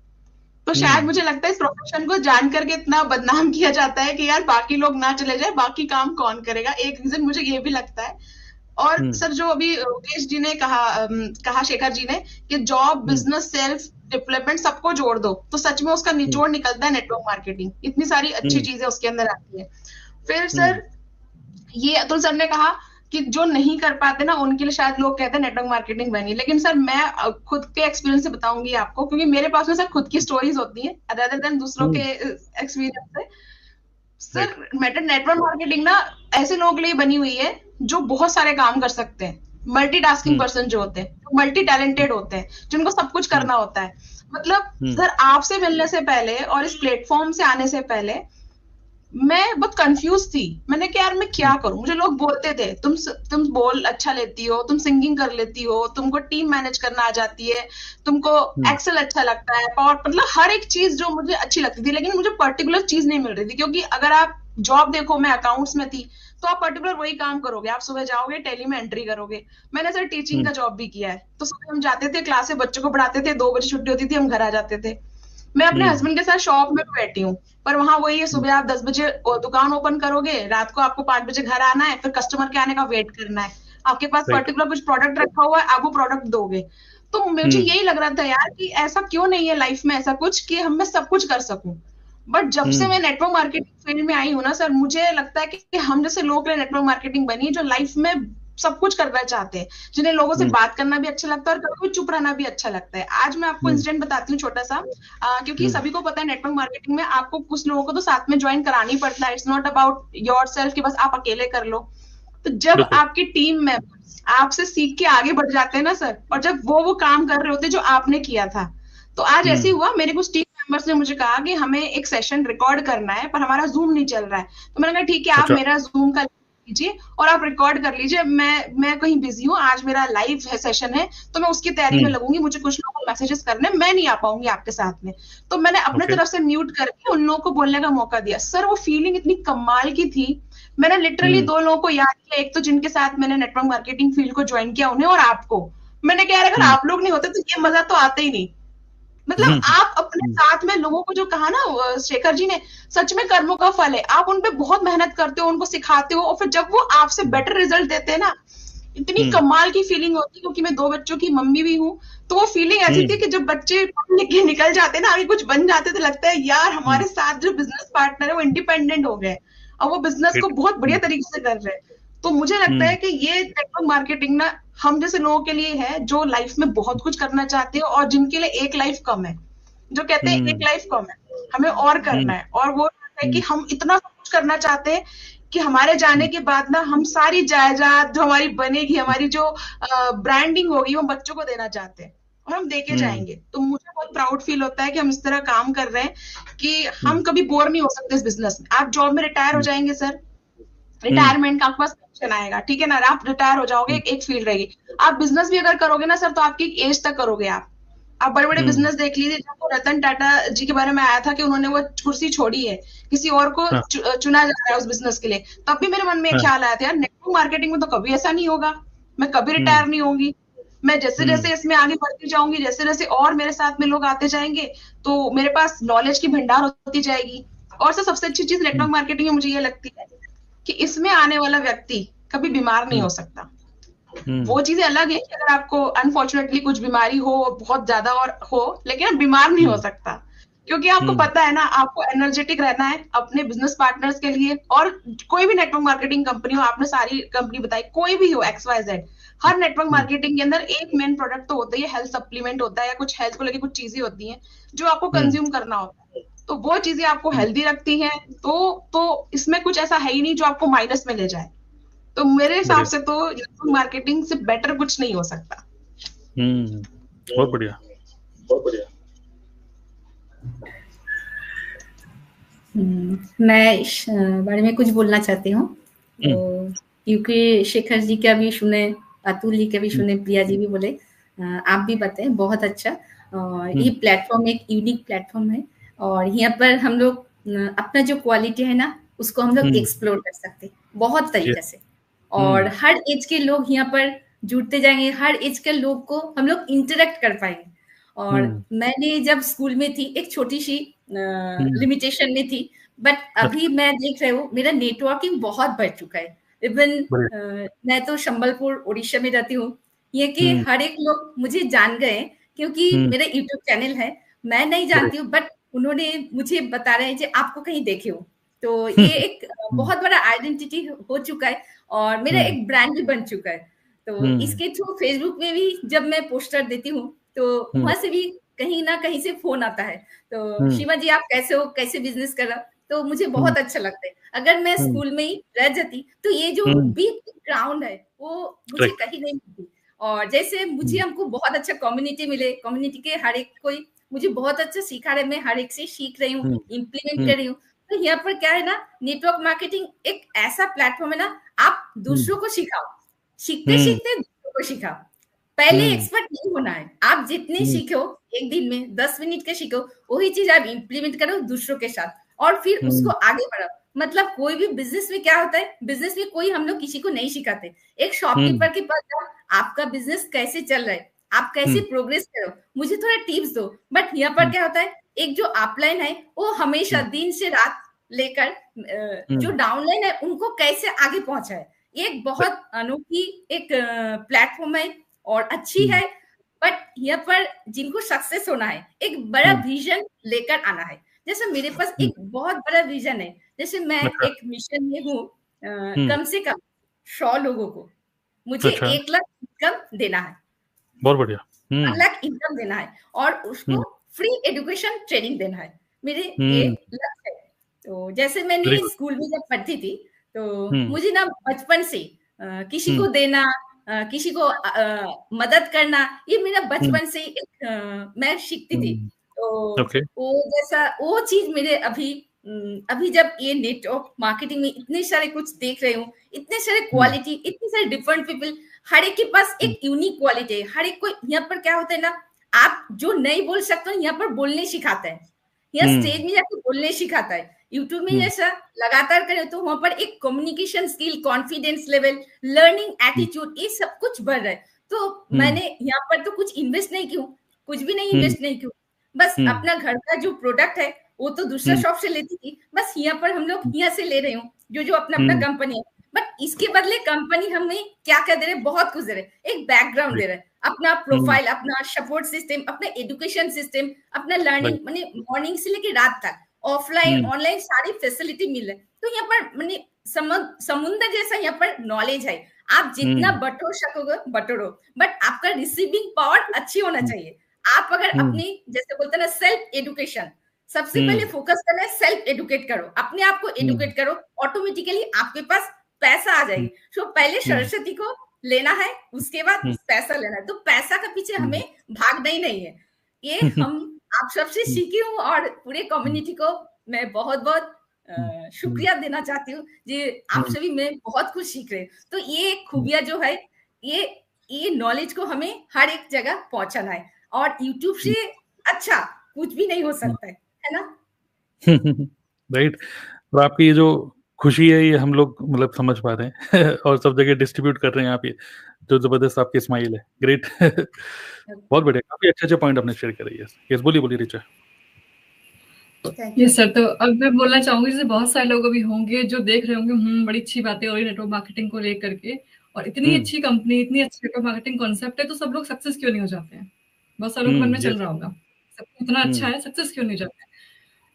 तो शायद मुझे लगता है इस प्रोफेशन को जान करके इतना बदनाम किया जाता है कि यार बाकी लोग ना चले जाए, बाकी काम कौन करेगा। एक रीजन मुझे ये भी लगता है। और सर जो अभी योगेश जी ने कहा शेखर जी ने कि जॉब, बिजनेस, सेल्फ डेवलपमेंट सबको जोड़ दो, तो सच में उसका निचोड़ निकलता है नेटवर्क मार्केटिंग। इतनी सारी अच्छी चीजें उसके अंदर आती है। फिर सर ये अतुल सर ने कहा कि जो नहीं कर पाते ना उनके लिए शायद लोग कहते हैं नेटवर्क मार्केटिंग बनी। लेकिन सर मैं खुद के एक्सपीरियंस से बताऊंगी आपको, क्योंकि मेरे पास में सर खुद की स्टोरीज होती हैं अदर देन दूसरों के एक्सपीरियंस से। सर नेटवर्क मार्केटिंग ना ऐसे लोगों के लिए बनी हुई है जो बहुत सारे काम कर सकते हैं, मल्टीटास्किंग पर्सन जो होते हैं, मल्टी टैलेंटेड होते हैं, जिनको सब कुछ करना होता है। मतलब सर आपसे मिलने से पहले और इस प्लेटफॉर्म से आने से पहले मैं बहुत कंफ्यूज थी। मैंने कहा यार मैं क्या करूं? मुझे लोग बोलते थे तुम बोल अच्छा लेती हो, तुम सिंगिंग कर लेती हो, तुमको टीम मैनेज करना आ जाती है, तुमको एक्सेल अच्छा लगता है, पावर, मतलब हर एक चीज जो मुझे अच्छी लगती थी। लेकिन मुझे पर्टिकुलर चीज नहीं मिल रही थी। क्योंकि अगर आप जॉब देखो, मैं अकाउंट्स में थी, तो आप पर्टिकुलर वही काम करोगे। आप सुबह जाओगे, टेली में एंट्री करोगे। मैंने सर टीचिंग का जॉब भी किया है। तो सुबह हम जाते थे क्लास में, बच्चों को पढ़ाते थे, 2 बजे छुट्टी होती थी, हम घर आ जाते थे। मैं अपने हस्बैंड के साथ शॉप में बैठी हूँ, पर वहां वही है, सुबह आप 10 बजे दुकान ओपन करोगे, रात को आपको 5 बजे घर आना है, फिर कस्टमर के आने का वेट करना है। आपके पास पर्टिकुलर कुछ प्रोडक्ट रखा हुआ है, आप वो प्रोडक्ट दोगे। तो मुझे यही लग रहा था यार कि ऐसा क्यों नहीं है लाइफ में ऐसा कुछ कि हम मैं सब कुछ कर सकूं। बट जब से मैं नेटवर्क मार्केटिंग फील्ड में आई हूँ ना सर, मुझे लगता है कि हम जैसे लोग के लिए नेटवर्क मार्केटिंग बनी है जो लाइफ में सब कुछ करना चाहते हैं, जिन्हें लोगों से बात करना भी अच्छा लगता है और कभी चुप रहना भी अच्छा लगता है। आज मैं आपको इंसिडेंट बताती हूँ छोटा सा, क्योंकि सभी को पता है नेटवर्क मार्केटिंग में आपको कुछ लोगों को तो साथ में ज्वाइन करानी पड़ता है। इट्स नॉट अबाउट योरसेल्फ कि बस आप अकेले कर लो। तो जब आपकी टीम मेंबर्स आपसे सीख के आगे बढ़ जाते हैं ना सर, और जब वो काम कर रहे होते हैं जो आपने किया था, तो आज ऐसे हुआ, मेरे कुछ टीम मेंबर्स ने मुझे कहा कि हमें एक सेशन रिकॉर्ड करना है, पर हमारा जूम नहीं चल रहा है। तो मैंने कहा ठीक है, आप मेरा जूम का लीजिए और आप रिकॉर्ड कर लीजिए। मैं कहीं बिजी हूँ, आज मेरा लाइव है सेशन है, तो मैं उसकी तैयारी में लगूंगी। मुझे कुछ लोगों को मैसेजेस करने, मैं नहीं आ पाऊंगी आपके साथ में। तो मैंने अपने तरफ से म्यूट करके उन लोगों को बोलने का मौका दिया। सर वो फीलिंग इतनी कमाल की थी। मैंने लिटरली 2 लोगों को याद किया, एक तो जिनके साथ मैंने नेटवर्क मार्केटिंग फील्ड को ज्वाइन किया उन्हें, और आपको। मैंने कहा अगर आप लोग नहीं होते तो ये मजा तो आता ही नहीं। मतलब आप अपने साथ में लोगों को जो कहा ना शेखर जी ने, सच में कर्मों का फल है। आप उनपे बहुत मेहनत करते हो, उनको सिखाते हो, और फिर जब वो आपसे बेटर रिजल्ट देते हैं ना, इतनी कमाल की फीलिंग होती है। क्योंकि मैं 2 बच्चों की मम्मी भी हूँ, तो वो फीलिंग ऐसी थी कि जब बच्चे पढ़ लिख के निकल जाते ना, आगे कुछ बन जाते, तो लगता है यार हमारे साथ जो बिजनेस पार्टनर है वो इंडिपेंडेंट हो गए और वो बिजनेस को बहुत बढ़िया तरीके से कर रहे हैं। तो मुझे लगता है कि ये नेटवर्क मार्केटिंग ना हम जैसे लोगों के लिए है जो लाइफ में बहुत कुछ करना चाहते हो, और जिनके लिए एक लाइफ कम है, जो कहते हैं एक लाइफ कम है, हमें और करना है। और वो है कि हम इतना कुछ करना चाहते हैं कि हमारे जाने के बाद ना हम सारी जायदाद जो हमारी बनेगी, हमारी जो ब्रांडिंग होगी, वो बच्चों को देना चाहते हैं और हम देके जाएंगे। तो मुझे बहुत प्राउड फील होता है कि हम इस तरह काम कर रहे हैं कि हम कभी बोर नहीं हो सकते इस बिजनेस में। आप जॉब में रिटायर हो जाएंगे सर, रिटायरमेंट का आपके पास पेंशन आएगा, ठीक है ना, आप रिटायर हो जाओगे, एक फील्ड रहेगी। आप बिजनेस भी अगर करोगे ना सर, तो आपकी एक एज तक करोगे। आप बड़े बड़े बिजनेस देख लीजिए, जब रतन टाटा जी के बारे में आया था कि उन्होंने वो कुर्सी छोड़ी है, किसी और को चुना जा रहा है उस बिजनेस के लिए, तब भी मेरे मन में एक ख्याल आया था यार नेटवर्क मार्केटिंग में तो कभी ऐसा नहीं होगा, मैं कभी रिटायर नहीं होंगी। मैं जैसे जैसे इसमें आगे बढ़ती जाऊंगी, जैसे जैसे और मेरे साथ में लोग आते जाएंगे, तो मेरे पास नॉलेज की भंडार होती जाएगी। और सबसे अच्छी चीज नेटवर्क मार्केटिंग में मुझे ये लगती है कि इसमें आने वाला व्यक्ति कभी बीमार नहीं हो सकता। वो चीजें अलग है कि अगर आपको अनफॉर्चुनेटली कुछ बीमारी हो बहुत ज्यादा और हो, लेकिन बीमार नहीं हो सकता, क्योंकि आपको पता है ना, आपको एनर्जेटिक रहना है अपने बिजनेस पार्टनर्स के लिए। और कोई भी नेटवर्क मार्केटिंग कंपनी हो, आपने सारी कंपनी बताई, कोई भी हो XYZ, हर नेटवर्क मार्केटिंग के अंदर एक मेन प्रोडक्ट तो होता है, हेल्थ सप्लीमेंट होता है, या कुछ हेल्थ को लेकर कुछ चीजें होती हैं जो आपको कंज्यूम करना होता है। तो वो चीजें आपको हेल्दी रखती हैं, तो इसमें कुछ ऐसा है ही नहीं जो आपको माइनस में ले जाए। तो मेरे हिसाब से तो मार्केटिंग से बेटर कुछ नहीं हो सकता। बहुत बढ़िया, बहुत बढ़िया। मैं इस बारे में कुछ बोलना चाहती हूँ। क्योंकि शेखर जी का भी सुने, अतुल जी का भी सुने, प्रिया जी भी बोले, आप भी बताएं, बहुत अच्छा। ये प्लेटफॉर्म एक यूनिक प्लेटफॉर्म है और यहाँ पर हम लोग अपना जो क्वालिटी है ना, उसको हम लोग एक्सप्लोर कर सकते हैं बहुत तरीके से। और हर एज के लोग यहाँ पर जुड़ते जाएंगे, हर एज के लोग को हम लोग इंटरेक्ट कर पाएंगे। और मैंने जब स्कूल में थी, एक छोटी सी लिमिटेशन में थी, बट अभी मैं देख रही हूँ मेरा नेटवर्किंग बहुत बढ़ चुका है। इवन मैं तो संबलपुर उड़ीसा में रहती हूँ, ये कि हर एक लोग मुझे जान गए क्योंकि मेरा यूट्यूब चैनल है। मैं नहीं जानती हूँ, बट उन्होंने मुझे बता रहे हैं कि आपको कहीं देखे हो, तो ये एक बहुत बड़ा आइडेंटिटी हो चुका है और मेरा एक ब्रांड भी बन चुका है। तो इसके थ्रू फेसबुक में भी जब मैं पोस्टर देती हूँ तो वहां से भी कहीं ना कहीं से फोन आता है, तो शिवा जी आप कैसे हो, कैसे बिजनेस कर रहा, तो मुझे बहुत अच्छा लगता है। अगर मैं स्कूल में ही रह जाती तो ये जो बिग ग्राउंड है वो मुझे कहीं नहीं मिलती। और जैसे मुझे हमको बहुत अच्छा कम्युनिटी मिले, कम्युनिटी के हर एक कोई मुझे बहुत अच्छा सिखा रहे, मैं हर एक से सीख रही हूँ, इम्प्लीमेंट कर रही हूँ। तो यहाँ पर क्या है ना, नेटवर्क मार्केटिंग एक ऐसा प्लेटफॉर्म है ना, आप दूसरों को सिखाओ, सीखते सीखते दूसरों को सिखाओ। पहले एक्सपर्ट नहीं होना है, आप जितने सीखो एक दिन में 10 मिनट के सीखो, वही चीज आप इम्प्लीमेंट करो दूसरों के साथ और फिर उसको आगे बढ़ाओ। मतलब कोई भी बिजनेस में क्या होता है, बिजनेस में कोई हम लोग किसी को नहीं सिखाते। एक शॉपकीपर के पास जाओ, आपका बिजनेस कैसे चल रहा है, आप कैसे प्रोग्रेस करो, मुझे थोड़ा टिप्स दो। बट यहाँ पर क्या होता है, एक जो अपलाइन है वो हमेशा दिन से रात लेकर जो डाउनलाइन है उनको कैसे आगे पहुंचाए। एक बहुत अनोखी एक प्लेटफॉर्म है और अच्छी है। बट यहाँ पर जिनको सक्सेस होना है, एक बड़ा विजन लेकर आना है। जैसे मेरे पास एक बहुत बड़ा विजन है, जैसे मैं एक मिशन में हूँ, कम से कम 100 लोगों को मुझे 1 लाख इनकम देना है, बहुत बढ़िया, 1 लाख इनकम देना है और उसको फ्री एजुकेशन ट्रेनिंग देना है, मेरे ये लक्ष्य है। तो जैसे मैंने स्कूल में जब पढ़ती थी तो मुझे ना बचपन से किसी को देना, किसी को मदद करना, ये मेरा बचपन से एक मैं सीखती थी। तो वो जैसा वो चीज मेरे अभी जब ये नेटवर्क मार्केटिंग में इतने सारे कुछ देख रही हूँ, इतने सारे क्वालिटी, इतने सारे डिफरेंट पीपल, हर एक के पास एक यूनिक क्वालिटी है। हर एक को यहाँ पर क्या होता है ना, आप जो नहीं बोल सकते हो यहाँ पर बोलने सिखाता है, यहाँ स्टेज में जाकर बोलने सिखाता है। यूट्यूब में जैसा लगातार करें तो वहां पर एक communication skill, confidence level, learning attitude, ये सब कुछ बढ़ रहा है। तो मैंने यहाँ पर तो कुछ इन्वेस्ट नहीं किया, कुछ भी नहीं इन्वेस्ट नहीं किया, बस अपना घर का जो प्रोडक्ट है वो तो दूसरा शॉप से लेती थी, बस यहाँ पर हम लोग यहाँ से ले रहे हूँ, जो अपना अपना कंपनी है। बट इसके बदले कंपनी हमें क्या क्या दे रहे, बहुत कुछ दे रहे, एक बैकग्राउंड दे रहे, अपना प्रोफाइल, अपना सपोर्ट सिस्टम, अपना एजुकेशन सिस्टम, अपना लर्निंग, माने मॉर्निंग से लेके रात तक ऑफलाइन ऑनलाइन सारी फैसिलिटी मिल रही है। तो यहाँ पर माने समुद्र जैसा यहाँ पर नॉलेज है, आप जितना बटोर सकोगे बटोरो, बट आपका रिसीविंग पावर अच्छी होना चाहिए। आप अगर अपनी जैसे बोलते हैं ना सेल्फ एजुकेशन, सबसे पहले फोकस करना है, सेल्फ एडुकेट करो, अपने आप को एडुकेट करो, ऑटोमेटिकली आपके पास पैसा आ जाएगी। तो पहले सरस्वती को लेना है, उसके बाद पैसा लेना है। तो पैसा के पीछे हमें भागना ही नहीं है। ये हम आप सबसे सीखी हूँ और पूरे कम्युनिटी को मैं बहुत बहुत शुक्रिया देना चाहती हूँ जी, आप सभी में बहुत कुछ सीख रहे हैं। तो ये खूबियां जो है, ये नॉलेज को हमें हर एक जगह पहुंचाना है और यूट्यूब से अच्छा कुछ भी नहीं हो सकता है ना। राइट। और आपकी ये जो खुशी है ये हम लोग मतलब समझ पा रहे हैं और सब जगह डिस्ट्रीब्यूट कर रहे हैं आप, ये जो जबरदस्त आपकी स्माइल है, ग्रेट। बहुत बढ़िया, काफी अच्छे पॉइंट आपने शेयर करे। यस बोलिए रिचा। यस सर, तो अब मैं बोलना चाहूंगी, जैसे बहुत सारे लोग अभी होंगे जो देख रहे होंगे बड़ी अच्छी बातें हो रही नेटवर्क मार्केटिंग को लेकर के, और इतनी अच्छी कंपनी, इतनी अच्छी नेटवर्क मार्केटिंग कॉन्सेप्ट है, तो सब लोग सक्सेस क्यों नहीं हो जाते हैं? बहुत सारे लोग मन में चल रहा होगा सब इतना अच्छा है, सक्सेस क्यों नहीं जाते हैं?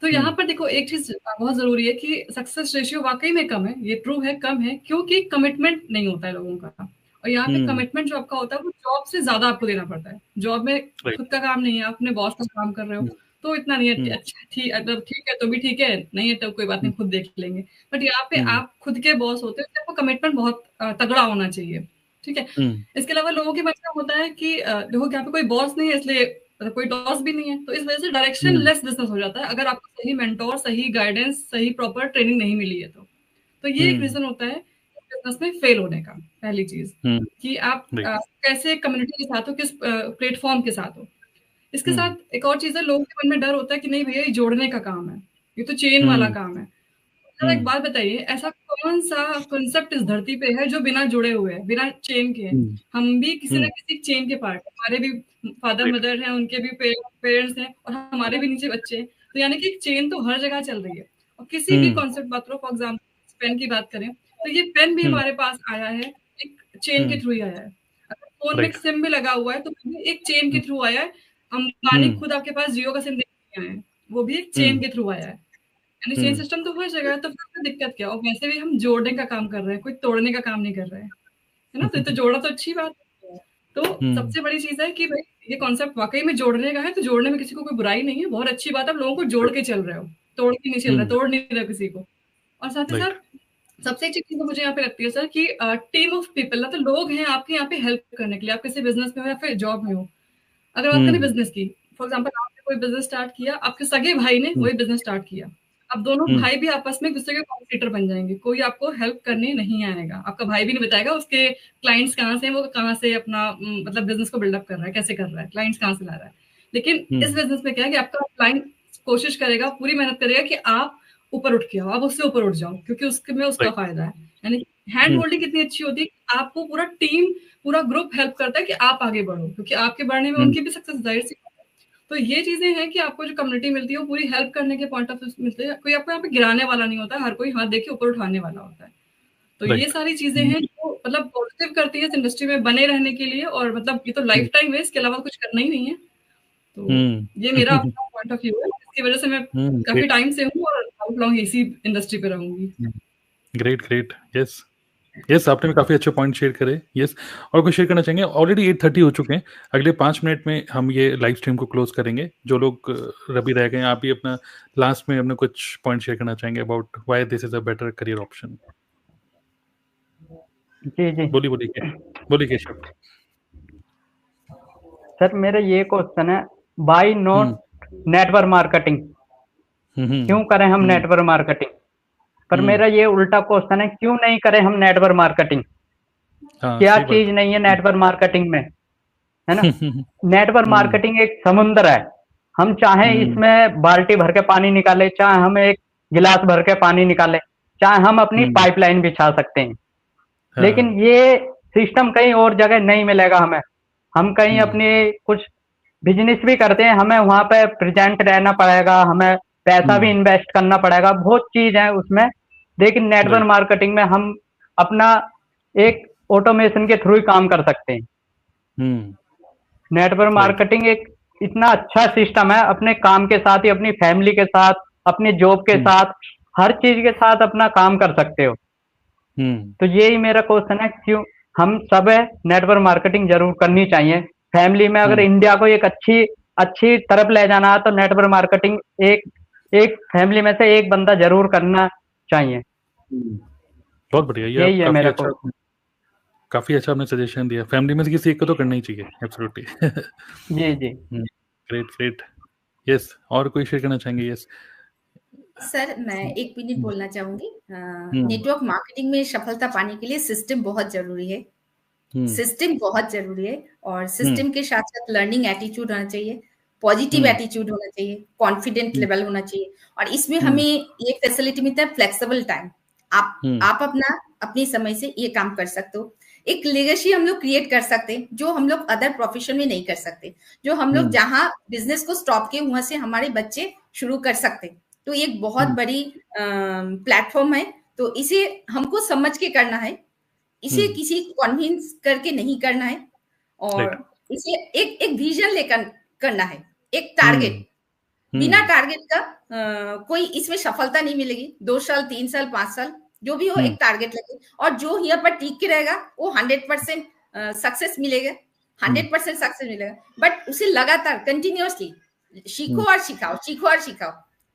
तो यहाँ पर देखो एक चीज बहुत जरूरी है कि सक्सेस रेशियो वाकई में कम है, ये ट्रू है, कम है, क्योंकि कमिटमेंट नहीं होता है लोगों का। और यहाँ पे कमिटमेंट जो आपका होता है वो जॉब से ज्यादा आपको देना पड़ता है। जॉब में खुद का काम नहीं है, आप अपने बॉस का काम कर रहे हो तो इतना नहीं है, अच्छा ठीक है तो भी ठीक है, नहीं है तो कोई बात नहीं, खुद देख लेंगे। बट यहाँ पे आप खुद के बॉस होते हैं तो आपको कमिटमेंट बहुत तगड़ा होना चाहिए, ठीक है। इसके अलावा लोगों के मन में होता है कि देखो यहाँ पे कोई बॉस नहीं है इसलिए मतलब कोई लॉस भी नहीं है। तो इस वजह से डायरेक्शन लेस बिजनेस हो जाता है अगर आपको सही मेंटोर, सही गाइडेंस, सही प्रॉपर ट्रेनिंग नहीं मिली है तो ये एक रीजन होता है बिजनेस में फेल होने का। पहली चीज कि आप कैसे कम्युनिटी के साथ हो, किस प्लेटफॉर्म के साथ हो। इसके साथ एक और चीज है, लोगों के मन में डर होता है कि नहीं भैया ये जोड़ने का काम है, ये तो चेन वाला काम है। तो एक बात बताइए, ऐसा कौन सा कॉन्सेप्ट इस धरती पे है जो बिना जुड़े हुए है, बिना चेन के है? हम भी किसी ना किसी चेन के पार्ट, हमारे भी फादर मदर हैं, उनके भी पेरेंट्स हैं और हमारे भी नीचे बच्चे हैं। तो यानी कि चेन तो हर जगह चल रही है। और किसी भी कॉन्सेप्ट बात करो, फॉर एग्जाम्पल पेन की बात करें तो ये पेन भी हमारे पास आया है एक चेन के थ्रू ही आया है। अगर फोन में सिम भी लगा हुआ है तो एक चेन के थ्रू आया है। अंबानी खुद आपके पास जियो का सिम देके आए हैं, वो भी एक चेन के थ्रू आया है। यानी चेन सिस्टम तो हर जगह है, तो फिर दिक्कत क्या? और वैसे भी हम जोड़ने का काम कर रहे हैं, कोई तोड़ने का काम नहीं कर रहे हैं, है ना? तो जोड़ा तो अच्छी बात है। तो सबसे बड़ी चीज है कि भाई ये कॉन्सेप्ट वाकई में जोड़ने का है, तो जोड़ने में किसी को कोई बुराई नहीं है, बहुत अच्छी बात है। लोगों को जोड़ के चल रहे हो, तोड़ के नहीं चल रहा, तोड़ नहीं रहा किसी को। और साथ ही साथ सबसे अच्छी चीज मुझे यहाँ पे लगती है सर कि टीम ऑफ पीपल, ना तो लोग हैं आपके यहाँ पे हेल्प करने के लिए, आप किसी बिजनेस में हो या फिर जॉब में हो। अगर बात करें बिजनेस की, फॉर एग्जाम्पल आपने कोई बिजनेस स्टार्ट किया, आपके सगे भाई ने वही बिजनेस स्टार्ट किया, अब दोनों भाई भी आपस में एक दूसरे के कॉम्पिटिटर बन जाएंगे, कोई आपको हेल्प करने नहीं आएगा। आपका भाई भी नहीं बताएगा उसके क्लाइंट्स कहाँ से, वो कहाँ से अपना मतलब बिजनेस को बिल्डअप कर रहा है, कैसे कर रहा है, क्लाइंट्स कहाँ से ला रहा है। लेकिन इस बिजनेस में क्या है कि आपका क्लाइंट कोशिश करेगा, पूरी मेहनत करेगा कि आप ऊपर उठ के आओ, आप उससे ऊपर उठ जाओ, क्योंकि उसके में उसका फायदा है। यानी हैंड होल्डिंग कितनी अच्छी होती है कि आपको पूरा टीम, पूरा ग्रुप हेल्प करता है कि आप आगे बढ़ो, क्योंकि आपके बढ़ने में उनकी भी सक्सेस जाहिर सी। तो ये चीजें हैं कि आपको जो कम्युनिटी मिलती है वो पूरी हेल्प करने के पॉइंट ऑफ व्यू मिलते हैं। कोई आपको यहाँ पे गिराने वाला नहीं होता, हर कोई हाथ देके ऊपर उठाने वाला होता है। तो ये सारी चीजें हैं जो मतलब पॉजिटिव करती है इस इंडस्ट्री में बने रहने के लिए। और मतलब ये तो लाइफ टाइम है, इसके अलावा कुछ करना ही नहीं है। तो ये मेरा अपना पॉइंट ऑफ व्यू है, इसकी वजह से मैं काफी टाइम से हूँ और लाइफ लॉन्ग इसी इंडस्ट्री पे रहूंगी। ग्रेट। यस आपने भी काफी अच्छे पॉइंट शेयर करे। यस, और कुछ शेयर करना चाहेंगे? ऑलरेडी 8:30 हो चुके हैं, अगले 5 मिनट में हम ये लाइव स्ट्रीम को क्लोज करेंगे। जो लोग रवि रह गए, आप भी अपना लास्ट में अपने कुछ पॉइंट शेयर करना चाहेंगे about why this is a better career option? जी बोलिए केशव सर। मेरा ये क्वेश्चन है, बाय नॉट नेटवर्क मार्केटिंग, क्यों करें हम नेटवर्क मार्केटिंग? पर मेरा ये उल्टा क्वेश्चन है, क्यों नहीं करें हम नेटवर्क मार्केटिंग? क्या चीज नहीं है नेटवर्क मार्केटिंग में, है ना? नेटवर्क मार्केटिंग एक समुद्र है। हम चाहे इसमें बाल्टी भर के पानी निकाले, चाहे हम एक गिलास भर के पानी निकाले, चाहे हम अपनी पाइपलाइन बिछा सकते हैं, लेकिन ये सिस्टम कहीं और जगह नहीं मिलेगा हमें। हम कहीं अपने कुछ बिजनेस भी करते हैं, हमें वहां पे प्रेजेंट रहना पड़ेगा, हमें पैसा भी इन्वेस्ट करना पड़ेगा, बहुत चीज है उसमें। लेकिन नेटवर्क मार्केटिंग में हम अपना एक ऑटोमेशन के थ्रू ही काम कर सकते हैं। नेटवर्क मार्केटिंग एक इतना अच्छा सिस्टम है, अपने काम के साथ ही अपनी फैमिली के साथ, अपने जॉब के साथ, हर चीज के साथ अपना काम कर सकते हो। तो यही मेरा क्वेश्चन है, क्यों हम सब नेटवर्क मार्केटिंग जरूर करनी चाहिए फैमिली में। अगर इंडिया को एक अच्छी तरफ ले जाना है तो नेटवर्क मार्केटिंग एक फैमिली में से एक बंदा जरूर करना चाहिए। बहुत बढ़िया, यही है मेरा काफी अच्छा आपने सजेशन दिया। फैमिली में से किसी एक को तो करना ही चाहिए, एब्सोल्युटली। जी ग्रेट। यस, और कोई शेयर करना चाहेंगे? यस सर, मैं 1 मिनट बोलना चाहूंगी। नेटवर्क मार्केटिंग में सफलता पाने के लिए सिस्टम बहुत जरूरी है। सिस्टम बहुत जरूरी है, और सिस्टम के साथ साथ लर्निंग एटीट्यूड होना चाहिए, पॉजिटिव एटीट्यूड होना चाहिए, कॉन्फिडेंट लेवल होना चाहिए। और इसमें हमें ये फैसिलिटी मिलता है, फ्लेक्सिबल टाइम। आप अपने समय से ये काम कर सकते हो। एक लेगेसी हम लोग क्रिएट कर सकते हैं जो हम लोग अदर प्रोफेशन में नहीं कर सकते। जो हम लोग जहाँ बिजनेस को स्टॉप किए वहां से हमारे बच्चे शुरू कर सकते हैं। तो एक बहुत बड़ी प्लेटफॉर्म है। तो इसे हमको समझ के करना है, इसे किसी कन्विंस करके नहीं करना है, और इसे एक विजन लेकर करना है, एक टारगेट। बिना टारगेट का कोई इसमें सफलता नहीं मिलेगी। 2 साल, 3 साल, 5 साल जो भी हो, एक टारगेट लगे, और जो यहाँ पर टिक के रहेगा वो 100% सक्सेस मिलेगा, 100% सक्सेस मिलेगा। बट उसे लगातार कंटिन्यूअसली सीखो और सिखाओ,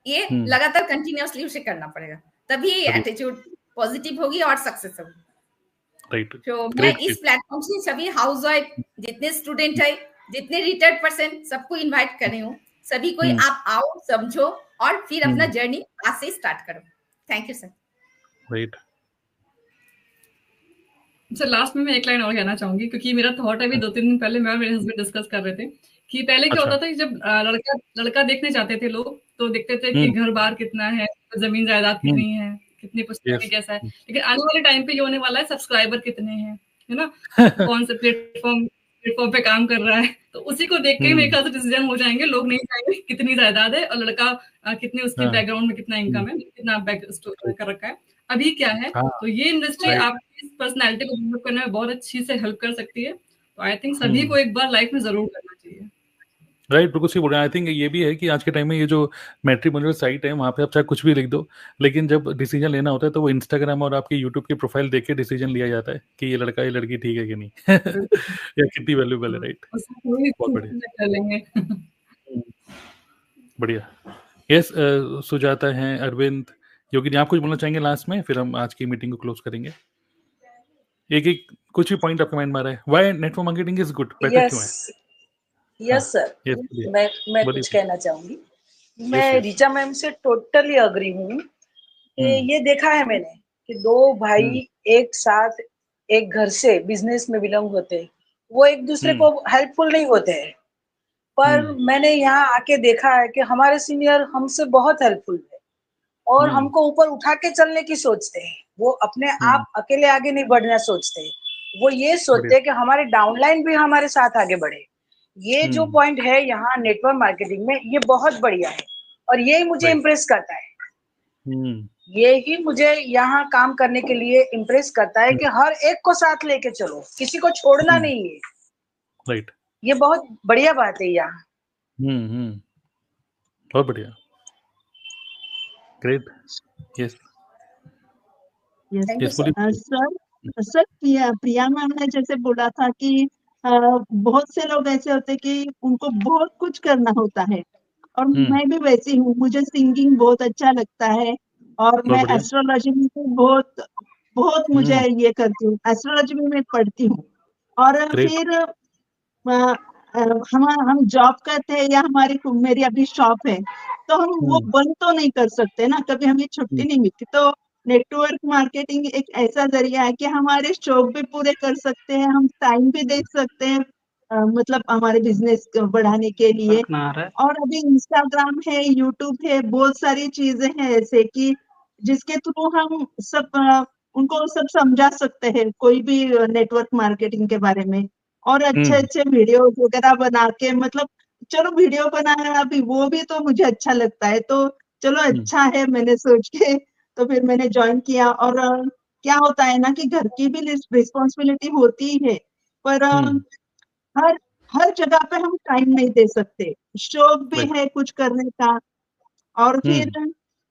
ये लगातार कंटिन्यूअसली उसे करना पड़ेगा, तभी एटीट्यूड पॉजिटिव होगी और सक्सेस होगी। तो मैं इस प्लेटफॉर्म से सभी हाउस वाइफ जितने स्टूडेंट है जितने रिटायर्ड पर्सन सबको इनवाइट कर रही हूँ, सभी को आप आओ, समझो और फिर अपना जर्नी आज से स्टार्ट करो। Thank you sir. Right sir, last में मैं एक लाइन और कहना चाहूंगी, क्योंकि मेरा थॉट अभी 2-3 दिन पहले मैं और मेरे हस्बैंड डिस्कस कर रहे थे कि पहले क्या होता था कि जब लड़का देखने जाते थे लोग, तो देखते थे कि घर बार कितना है, जमीन जायदाद कितनी है, कितनी पुस्तकें, कैसा है। लेकिन आने वाले टाइम पे ये होने वाला है सब्सक्राइबर कितने हैं, है ना, कौन से प्लेटफॉर्म पे काम कर रहा है, तो उसी को देख के मेरे ख्याल से डिसीजन हो जाएंगे। लोग नहीं चाहेंगे कितनी जायदाद है और लड़का कितनी उसकी बैकग्राउंड में कितना इनकम है, कितना बैक स्टोर कर रखा है, अभी क्या है। तो ये इंडस्ट्री आपकी पर्सनैलिटी को डेवलप करने में बहुत अच्छी से हेल्प कर सकती है। तो आई थिंक सभी को एक बार लाइफ में जरूर करना चाहिए। राइट, बिल्कुल सही बोल रहे हैं। आई थिंक ये भी है कि आज के टाइम में ये जो मैट्रिमोनियल साइट है वहाँ पे आप चाहे कुछ भी लिख दो, लेकिन जब डिसीजन लेना होता है तो वो इंस्टाग्राम और आपके यूट्यूब की प्रोफाइल देख के डिसीजन लिया जाता है कि ये लड़का ये लड़की ठीक है कि नहीं या कितनी वैल्यूबल है। राइट, बहुत बढ़िया, बढ़िया। यस, सुजाता है, अरविंद, योगिनी, आप कुछ बोलना चाहेंगे लास्ट में, फिर हम आज की मीटिंग को क्लोज करेंगे। एक कुछ भी पॉइंट आपके माइंड में आ रहा है, why network marketing is good, better क्यों है? यस सर, मैं कुछ कहना चाहूंगी। मैं रीचा मैम से टोटली अग्री हूँ कि ये देखा है मैंने कि 2 भाई एक साथ एक घर से बिजनेस में बिलोंग होते हैं, वो एक दूसरे को हेल्पफुल नहीं होते हैं, पर मैंने यहाँ आके देखा है कि हमारे सीनियर हमसे बहुत हेल्पफुल है और हमको ऊपर उठा के चलने की सोचते हैं। वो अपने आप अकेले आगे नहीं बढ़ना सोचते, वो ये सोचते हैं कि हमारे डाउनलाइन भी हमारे साथ आगे बढ़े। ये जो पॉइंट है यहाँ नेटवर्क मार्केटिंग में, ये बहुत बढ़िया है और यही मुझे इम्प्रेस करता है। ये ही मुझे यहाँ काम करने के लिए इम्प्रेस करता है कि हर एक को साथ लेके चलो, किसी को छोड़ना नहीं है। राइट, ये बहुत बढ़िया बात है यहाँ। बहुत बढ़िया, ग्रेट। यस सर, प्रिया मैम ने जैसे बोला था कि बहुत से लोग ऐसे होते कि उनको बहुत कुछ करना होता है और मैं भी वैसी हूँ। मुझे सिंगिंग बहुत अच्छा लगता है और मैं एस्ट्रोलॉजी में बहुत मुझे ये करती हूँ, एस्ट्रोलॉजी में मैं पढ़ती हूँ। और फिर हम जॉब करते हैं या मेरी अभी शॉप है, तो हम वो बंद तो नहीं कर सकते ना, कभी हमें छुट्टी नहीं मिलती। तो नेटवर्क मार्केटिंग एक ऐसा जरिया है कि हमारे शौक भी पूरे कर सकते हैं, हम टाइम भी दे सकते हैं, मतलब हमारे बिजनेस बढ़ाने के लिए। और अभी इंस्टाग्राम है, यूट्यूब है, बहुत सारी चीजें हैं ऐसे कि जिसके थ्रू हम सब उनको सब समझा सकते हैं, कोई भी नेटवर्क मार्केटिंग के बारे में। और अच्छे वीडियो वगैरह बना के, मतलब चलो वीडियो बनाना अभी वो भी तो मुझे अच्छा लगता है, तो चलो अच्छा है, मैंने सोच के तो फिर मैंने ज्वाइन किया। और क्या होता है ना कि घर की भी रिस्पॉन्सिबिलिटी होती है, पर हर जगह पे हम टाइम नहीं दे सकते, शौक भी है कुछ करने का। और फिर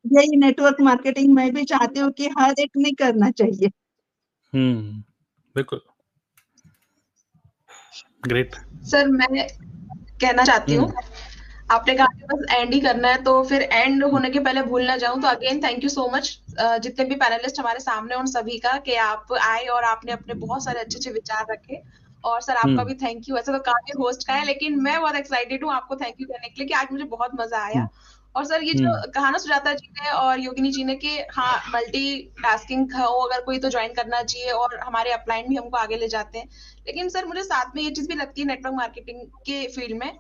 यही नेटवर्क मार्केटिंग मैं भी चाहती हूँ कि हर एक नहीं करना चाहिए। बिल्कुल, ग्रेट। सर, मैं कहना चाहती हूँ, आपने कहा कि बस एंड ही करना है, तो फिर एंड होने के पहले भूल ना जाऊं, तो again thank you so much जितने भी पैनलिस्ट हमारे सामने उन सभी का, कि आप आए और आपने अपने बहुत सारे अच्छे विचार रखे। और सर आपका भी थैंक यू। ऐसे तो काफी होस्ट का है, लेकिन मैं बहुत एक्साइटेड हूँ आपको थैंक यू कहने के लिए कि आज मुझे बहुत मजा आया। और सर ये जो कहा ना सुजाता जी ने और योगिनी जी ने कि हाँ मल्टी टास्किंग हो अगर कोई तो ज्वाइन करना चाहिए, और हमारे अपलाइन भी हमको आगे ले जाते हैं। लेकिन सर मुझे साथ में ये चीज भी लगती है नेटवर्क मार्केटिंग के फील्ड में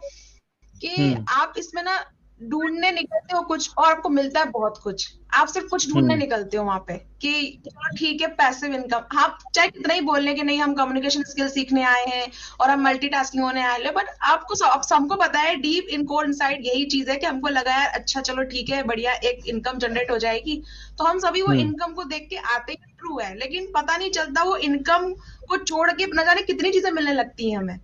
कि आप इसमें ना ढूंढने निकलते हो कुछ और आपको मिलता है बहुत कुछ। आप सिर्फ कुछ ढूंढने निकलते हो वहां पे कि चलो ठीक है पैसिव इनकम, आप चाहे कितना ही बोल लें कि नहीं हम कम्युनिकेशन स्किल सीखने आए हैं और हम मल्टीटास्किंग होने आए हैं, बट आपको हमको पता है डीप इन कोर इनसाइड यही चीज है कि हमको लगा यार अच्छा चलो ठीक है बढ़िया एक इनकम जनरेट हो जाएगी, तो हम सभी वो इनकम को देख के आते ही ट्रू है, लेकिन पता नहीं चलता वो इनकम को छोड़ के न जाने कितनी चीजें मिलने लगती है हमें,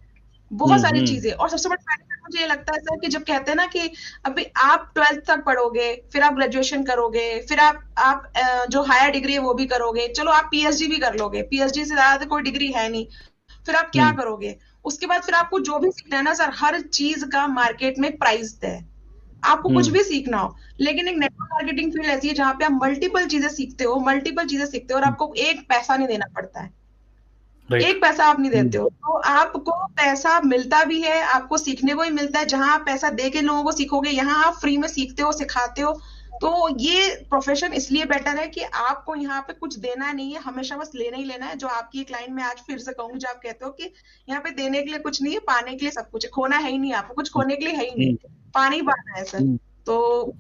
बहुत सारी चीजें। और सबसे बड़ा मुझे ये लगता है सर कि जब कहते हैं ना कि अभी आप 12th तक पढ़ोगे, फिर आप ग्रेजुएशन करोगे, फिर आप जो हायर डिग्री है वो भी करोगे, चलो आप पीएचडी भी कर लोगे, पीएचडी से ज्यादा कोई डिग्री है नहीं, फिर आप क्या करोगे उसके बाद? फिर आपको जो भी सीखना है ना सर, हर चीज का मार्केट में प्राइस है, आपको कुछ भी सीखना हो। लेकिन एक नेटवर्क मार्केटिंग फील्ड ऐसी है जहाँ पे आप मल्टीपल चीजें सीखते हो और आपको एक पैसा नहीं देना पड़ता है। एक पैसा आप नहीं देते हो, तो आपको पैसा मिलता भी है, आपको सीखने को ही मिलता है। जहां आप पैसा दे के लोगों को सीखोगे, यहाँ आप फ्री में सीखते हो, सिखाते हो। तो ये प्रोफेशन इसलिए बेटर है कि आपको यहाँ पे कुछ देना नहीं है, हमेशा बस लेना ही लेना है। जो आपकी एक लाइन में आज फिर से कहूंगी, जो आप कहते हो कि यहाँ पे देने के लिए कुछ नहीं है, पाने के लिए सब कुछ है। खोना है ही नहीं, आपको कुछ खोने के लिए है ही नहीं, पाना ही पाना है सर। तो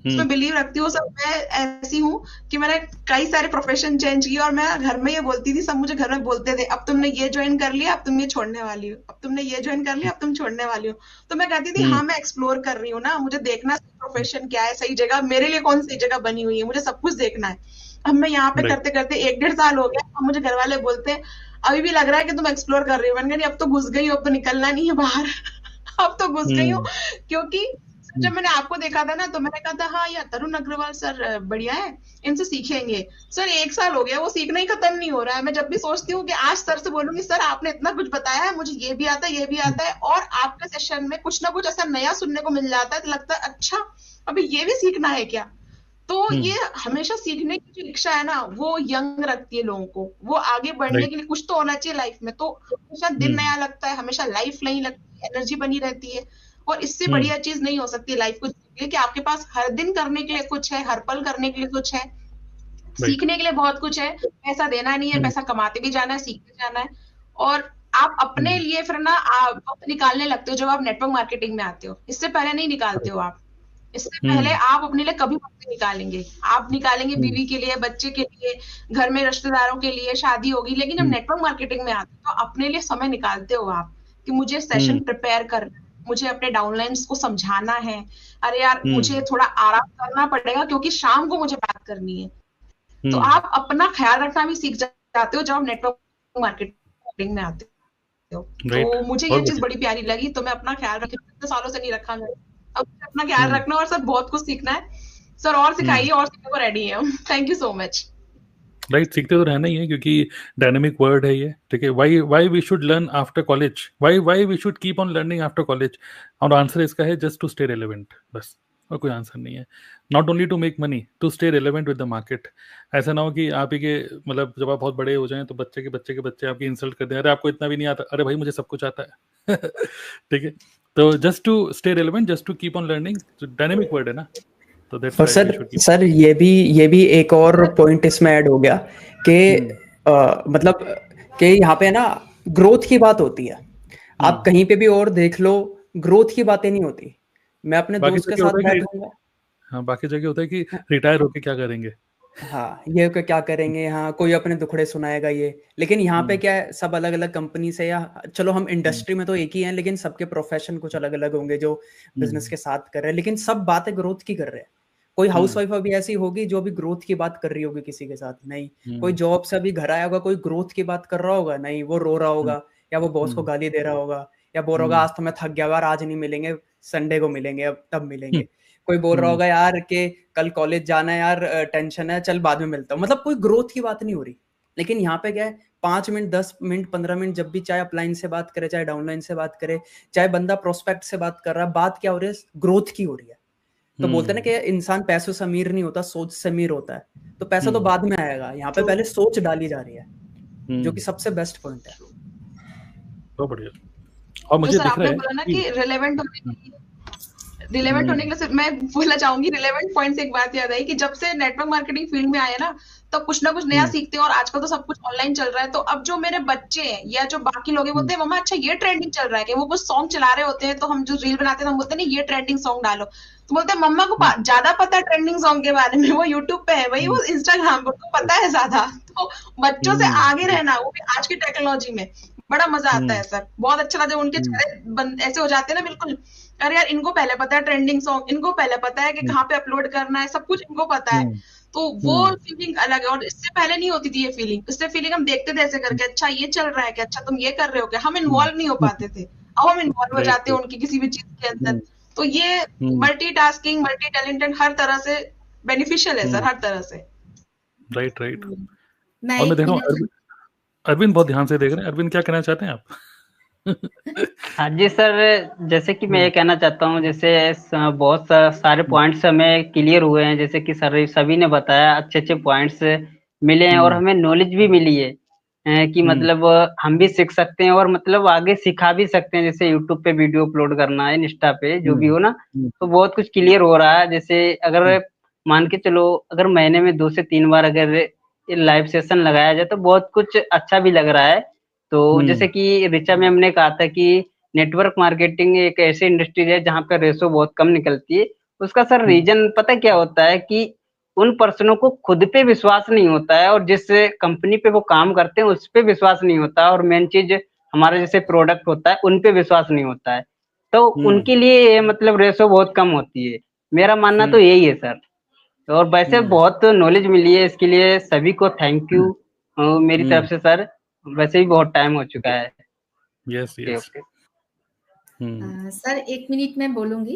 उसमें बिलीव रखती हूँ सर। मैं ऐसी हूँ कि मैंने कई सारे प्रोफेशन चेंज किए, और मैं घर में ये बोलती थी, सब मुझे घर में बोलते थे, अब तुमने ये ज्वाइन कर लिया, अब तुम ये छोड़ने वाली हो, अब तुमने ये ज्वाइन कर लिया, अब तुम छोड़ने वाली हो। तो मैं कहती थी हाँ, मैं एक्सप्लोर कर रही हूँ ना, मुझे देखना प्रोफेशन क्या है, सही जगह मेरे लिए कौन सी जगह बनी हुई है, मुझे सब कुछ देखना है। अब मैं यहाँ पे करते करते 1-1.5 साल हो गया, अब मुझे घर वाले बोलते हैं अभी भी लग रहा है कि तुम एक्सप्लोर कर रही हो। मैंने कहा अब तो घुस गई हो, अब तो निकलना नहीं है बाहर। अब तो घुस गई हो, क्योंकि जब मैंने आपको देखा था ना, तो मैंने कहा था हाँ यार तरुण अग्रवाल सर बढ़िया है, इनसे सीखेंगे। सर 1 साल हो गया, वो सीखना ही खत्म नहीं हो रहा है। मैं जब भी सोचती हूँ कि आज सर से बोलूंगी, सर आपने इतना कुछ बताया है, मुझे ये भी आता है, ये भी आता है, और आपके सेशन में कुछ ना कुछ ऐसा नया सुनने को मिल जाता है, तो लगता है अच्छा अभी ये भी सीखना है क्या। तो ये हमेशा सीखने की जो इच्छा है ना, वो यंग रखती है लोगों को, वो आगे बढ़ने के लिए कुछ तो होना चाहिए लाइफ में। तो हमेशा दिन नया लगता है, हमेशा लाइफ नई लगती है, एनर्जी बनी रहती है। और इससे बढ़िया चीज नहीं हो सकती लाइफ को जीने के लिए, कि आपके पास हर दिन करने के लिए कुछ है, हर पल करने के लिए कुछ है, सीखने के लिए बहुत कुछ है। पैसा देना नहीं है, पैसा कमाते भी जाना है, सीखते जाना है। और आप अपने लिए फिर ना आप निकालने लगते हो जब आप नेटवर्क मार्केटिंग में आते हो। इससे पहले नहीं निकालते हो आप। इससे पहले आप अपने लिए कभी वक्त निकालेंगे, आप निकालेंगे बीवी के लिए, बच्चे के लिए, घर में रिश्तेदारों के लिए, शादी होगी। लेकिन जब नेटवर्क मार्केटिंग में आते हो तो अपने लिए समय निकालते हो आप, कि मुझे सेशन प्रिपेयर करना, मुझे अपने डाउनलाइंस को समझाना है, अरे यार मुझे थोड़ा आराम करना पड़ेगा क्योंकि शाम को मुझे बात करनी है। तो आप अपना ख्याल रखना भी सीख जाते हो जब आप नेटवर्क मार्केटिंग में आते हो। तो मुझे ये चीज बड़ी प्यारी लगी, तो मैं अपना ख्याल रखी, इतने सालों से नहीं रखा मैंने, अब अपना ख्याल रखना, और सर बहुत कुछ सीखना है सर, और सिखाइए, और सीखने को रेडी है हम। Thank you so much. Right, सीखते तो रहना ही है, क्योंकि डायनेमिक वर्ड है ये, ठीक है। Why we should learn after college, why we should keep on learning after college. और आंसर इसका है जस्ट टू स्टे रेलेवेंट, बस, और कोई आंसर नहीं है। Not only to make money, to stay relevant with the market. ऐसा ना हो कि आप ही के मतलब जब आप बहुत बड़े हो जाएं तो बच्चे के बच्चे आपकी इंसल्ट कर दें, अरे आपको इतना भी नहीं आता, अरे भाई मुझे सब कुछ आता है। ठीक है, तो just to stay relevant, just to keep on learning, dynamic word है ना। और सर ये भी एक और पॉइंट इसमें ऐड हो गया कि मतलब कि यहाँ पे ना ग्रोथ की बात होती है। आप कहीं पे भी और देख लो, ग्रोथ की बातें नहीं होती। मैं अपने दोस्त के साथ बैठूंगा, हाँ बाकी जगह होता है कि रिटायर होके क्या करेंगे, हाँ ये क्या करेंगे, हाँ कोई अपने दुखड़े सुनाएगा ये। लेकिन यहाँ पे क्या है, सब अलग अलग कंपनी से, या चलो हम इंडस्ट्री में तो एक ही हैं, लेकिन सबके प्रोफेशन कुछ अलग अलग होंगे जो बिजनेस के साथ कर रहे हैं, लेकिन सब बातें ग्रोथ की कर रहे हैं। कोई हाउसवाइफ अभी ऐसी होगी जो अभी ग्रोथ की बात कर रही होगी किसी के साथ, नहीं। कोई जॉब से अभी घर आया होगा, कोई ग्रोथ की बात कर रहा होगा, नहीं। वो रो रहा होगा, या वो बॉस को गाली दे रहा होगा, या बोल रहा होगा आज तो मैं थक गया यार, आज नहीं मिलेंगे, संडे को मिलेंगे, अब तब मिलेंगे। कोई बोल रहा होगा यार कि कल कॉलेज जाना है यार, टेंशन है, चल बाद में मिलता हूँ। मतलब कोई ग्रोथ की बात नहीं हो रही। लेकिन यहाँ पे क्या है, 5 मिनट 10 मिनट 15 मिनट जब भी, चाहे अपलाइन से बात करे, चाहे डाउनलाइन से बात करे, चाहे बंदा प्रोस्पेक्ट से बात कर रहा है, बात क्या हो रही है, ग्रोथ की हो रही है। तो बोलते हैं ना कि इंसान पैसों से अमीर नहीं होता, सोच से अमीर होता है। तो पैसा तो बाद में आएगा, यहाँ पे पहले सोच डाली जा रही है, जो कि सबसे बेस्ट पॉइंट है। बहुत बढ़िया। और मुझे दिख रहा है बोला ना कि रिलेवेंट होने के लिए मैं बोलना चाहूंगी, रिलेवेंट पॉइंट से एक बात याद आई कि जब से नेटवर्क मार्केटिंग फील्ड में आया ना, तो कुछ ना कुछ नया सीखते हैं। और आजकल तो सब कुछ ऑनलाइन चल रहा है, तो अब जो मेरे बच्चे हैं या जो बाकी लोग हैं बोलते हैं मम्मा अच्छा ये ट्रेंडिंग चल रहा है, कि वो कुछ सॉन्ग चला रहे होते हैं, तो हम जो रील बनाते हैं हम बोलते हैं नहीं ये ट्रेंडिंग सॉन्ग डालो, तो बोलते हैं मम्मा को ज्यादा पता है ट्रेंडिंग सॉन्ग के बारे में, वो यूट्यूब पे है भाई, वो इंस्टाग्राम पर तो पता है ज्यादा। तो बच्चों से आगे रहना, वो भी आज की टेक्नोलॉजी में, बड़ा मजा आता है सर। बहुत अच्छा लगा जब उनके चेहरे ऐसे हो जाते हैं ना, बिल्कुल अरे यार इनको पहले पता है ट्रेंडिंग सॉन्ग, इनको पहले पता है कि कहाँ पे अपलोड करना है, सब कुछ इनको पता है। तो वो फीलिंग अलग है, और इससे पहले नहीं होती थी ये फीलिंग। इससे फीलिंग हम देखते थे ऐसे करके, अच्छा ये चल रहा है क्या, अच्छा तुम ये कर रहे हो क्या, हम इन्वॉल्व नहीं हो पाते थे। अब हम इन्वॉल्व हो जाते हैं उनकी किसी भी चीज के अंदर। तो ये मल्टीटास्किंग, मल्टी टैलेंटेड हर तरह से बेनिफिशियल है सर, हर तरह से। राइट। और मैं देख रहा हूँ अरविंद बहुत ध्यान से देख रहे हैं। अरविंद क्या कहना चाहते हैं आप? हाँ जी सर, जैसे कि मैं ये कहना चाहता हूँ, जैसे बहुत सारे पॉइंट्स हमें क्लियर हुए हैं, जैसे कि सर सभी ने बताया, अच्छे अच्छे पॉइंट्स मिले हैं और हमें नॉलेज भी मिली है। कि मतलब हम भी सीख सकते हैं और मतलब आगे सिखा भी सकते हैं, जैसे यूट्यूब पे वीडियो अपलोड करना है, इंस्टा पे जो भी हो ना, तो बहुत कुछ क्लियर हो रहा है। जैसे अगर मान के चलो अगर महीने में 2 से 3 बार अगर लाइव सेशन लगाया जाए तो बहुत कुछ अच्छा भी लग रहा है। तो जैसे कि ऋचा मैम ने कहा था कि नेटवर्क मार्केटिंग एक ऐसी इंडस्ट्री है जहाँ पे रेशो बहुत कम निकलती है। उसका सर रीजन पता क्या होता है कि उन पर्सनों को खुद पे विश्वास नहीं होता है और जिस कंपनी पे वो काम करते हैं उस पे विश्वास नहीं होता है, और मेन चीज हमारे जैसे प्रोडक्ट होता है उन पे विश्वास नहीं होता है, तो उनके लिए मतलब रेशो बहुत कम होती है। मेरा मानना तो यही है सर। और वैसे बहुत नॉलेज मिली है, इसके लिए सभी को थैंक यू मेरी तरफ से सर। वैसे भी बहुत टाइम हो चुका है। यस यस सर 1 मिनट में बोलूंगी।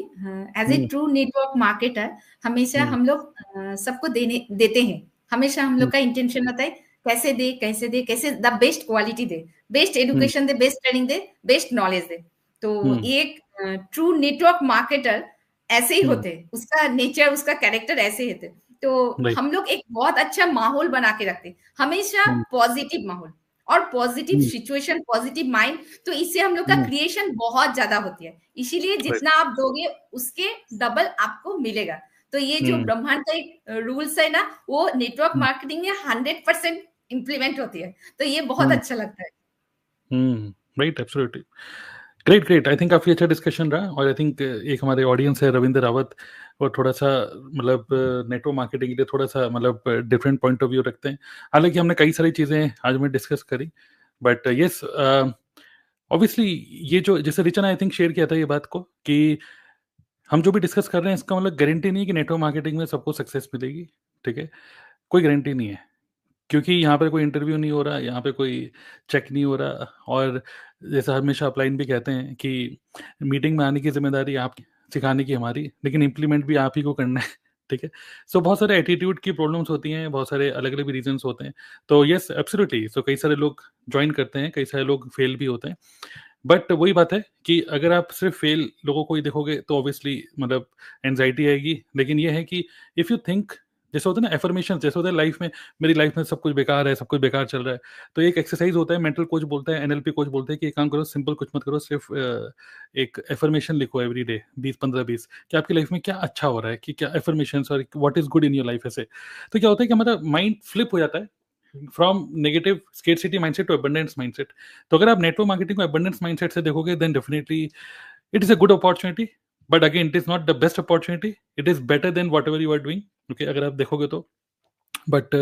As a true network marketer हमेशा हम लोग सबको देते हैं। हमेशा हम लोग का इंटेंशन होता है कैसे दे, कैसे द बेस्ट क्वालिटी दे, बेस्ट एजुकेशन दे, बेस्ट ट्रेनिंग दे, बेस्ट नॉलेज दे। तो एक ट्रू नेटवर्क मार्केटर ऐसे ही होते हैं, उसका नेचर, उसका कैरेक्टर ऐसे ही होते। तो हम लोग एक बहुत अच्छा माहौल बना के रखते हैं, हमेशा पॉजिटिव माहौल और पॉजिटिव सिचुएशन, पॉजिटिव माइंड। तो इससे हम लोग का क्रिएशन बहुत ज्यादा होती है। इसीलिए जितना आप दोगे उसके डबल आपको मिलेगा। तो ये जो ब्रह्मांड का एक रूल्स है ना, वो नेटवर्क मार्केटिंग में 100% इम्प्लीमेंट होती है। तो ये बहुत अच्छा लगता है। Right, absolutely, great great. I think काफी अच्छा डिस्कशन रहा, और आई थिंक एक हमारे ऑडियंस है रविंद्र रावत, और थोड़ा सा मतलब नेटवर्क मार्केटिंग के लिए थोड़ा सा मतलब डिफरेंट पॉइंट ऑफ व्यू रखते हैं। हालांकि हमने कई सारी चीजें आज में डिस्कस करी, बट यस ऑब्वियसली ये जो जैसे रिचा ने आई थिंक शेयर किया था ये बात को कि हम जो भी डिस्कस कर रहे हैं इसका मतलब गारंटी नहीं है कि नेटवर्क मार्केटिंग में सबको सक्सेस मिलेगी, ठीक है, कोई गारंटी नहीं है, क्योंकि यहाँ पे कोई इंटरव्यू नहीं हो रहा, यहाँ पे कोई चेक नहीं हो रहा, और जैसा हमेशा अपलाइन भी कहते हैं कि मीटिंग में आने की जिम्मेदारी आप, सिखाने की हमारी, लेकिन इम्प्लीमेंट भी आप ही को करना है, ठीक है। सो बहुत सारे एटीट्यूड की प्रॉब्लम्स होती हैं, बहुत सारे अलग अलग रीजंस होते हैं। तो यस एब्सोल्युटली, सो कई सारे लोग ज्वाइन करते हैं, कई सारे लोग फेल भी होते हैं, बट वही बात है कि अगर आप सिर्फ फेल लोगों को ही देखोगे तो ऑब्वियसली मतलब एंजाइटी आएगी। लेकिन ये है कि इफ़ यू थिंक, जैसे होता है ना एफर्मेशन, जैसे होता है लाइफ में, मेरी लाइफ में सब कुछ बेकार है, सब कुछ बेकार चल रहा है, तो एक एक्सरसाइज होता है, मेंटल कोच बोलता है, एनएलपी कोच बोलते हैं कि एक काम करो, सिंपल कुछ मत करो, सिर्फ एक एफर्मेशन लिखो एवरी डे 20-15-20 कि आपकी लाइफ में क्या अच्छा हो रहा है, कि क्या एफर्मेशन और what is good in your life. ऐसे तो क्या होता है कि हमारा माइंड फ्लिप हो जाता है from negative scarcity mindset to abundance mindset. तो अगर आप नेटवर्क मार्केटिंग को अबंडेंस माइंडसेट से देखोगे, then definitely it is a good opportunity, but again it is not the best opportunity, it is better than whatever you are doing, okay, अगर आप देखोगे तो। But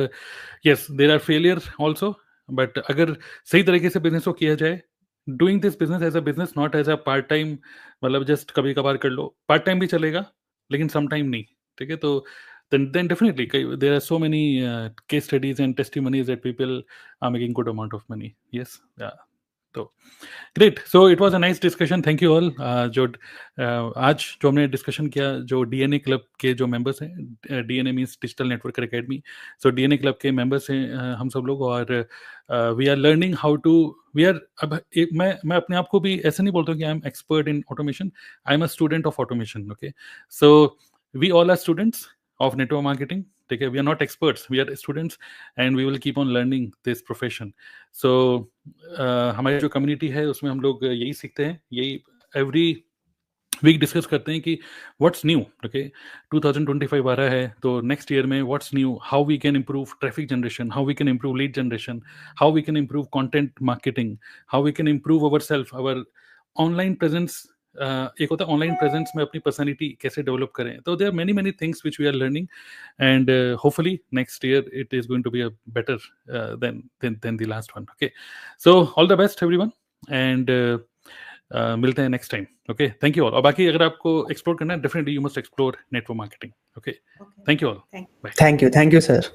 yes there are failure also, बट अगर सही तरीके से business को किया जाए, doing this business as a business, not as a part time, मतलब जस्ट कभी कभार कर लो, पार्ट टाइम भी चलेगा लेकिन सम टाइम नहीं, ठीक है। तो then definitely there are so many case studies and testimonies that people are making good amount of money. Yes, yeah. So great, so it was a nice discussion, thank you all। जो आज जो हमने discussion किया, जो DNA club के जो members हैं, DNA means digital network academy, so DNA club के मेंबर्स हैं हम सब लोग, और we are learning how to, we are, अब एक मैं अपने आप को भी ऐसे नहीं बोलता हूँ कि I am expert in automation, I am a student of automation, okay. So we all are students of network marketing, ठीक है, we are not experts, we are students and we will keep on learning this profession। so हमारी जो community है उसमें हम लोग यही सीखते हैं, यही एवरी वीक डिस्कस करते हैं कि व्हाट्स न्यू, ओके, 2025 आ रहा है, तो नेक्स्ट ईयर में what's new, how we can improve traffic generation, how we can improve lead generation, how we can improve content marketing, how we can improve our self, our online presence. एक होता है online presence में अपनी personality कैसे develop करें। तो there are many many things which we are learning, and hopefully next year it is going to be a better than the last one, okay. So all the best everyone, and मिलते हैं next time, okay. Thank you all, और बाकी अगर आपको explore करना है, definitely you must explore network marketing, okay. Thank you all, bye. Thank you sir.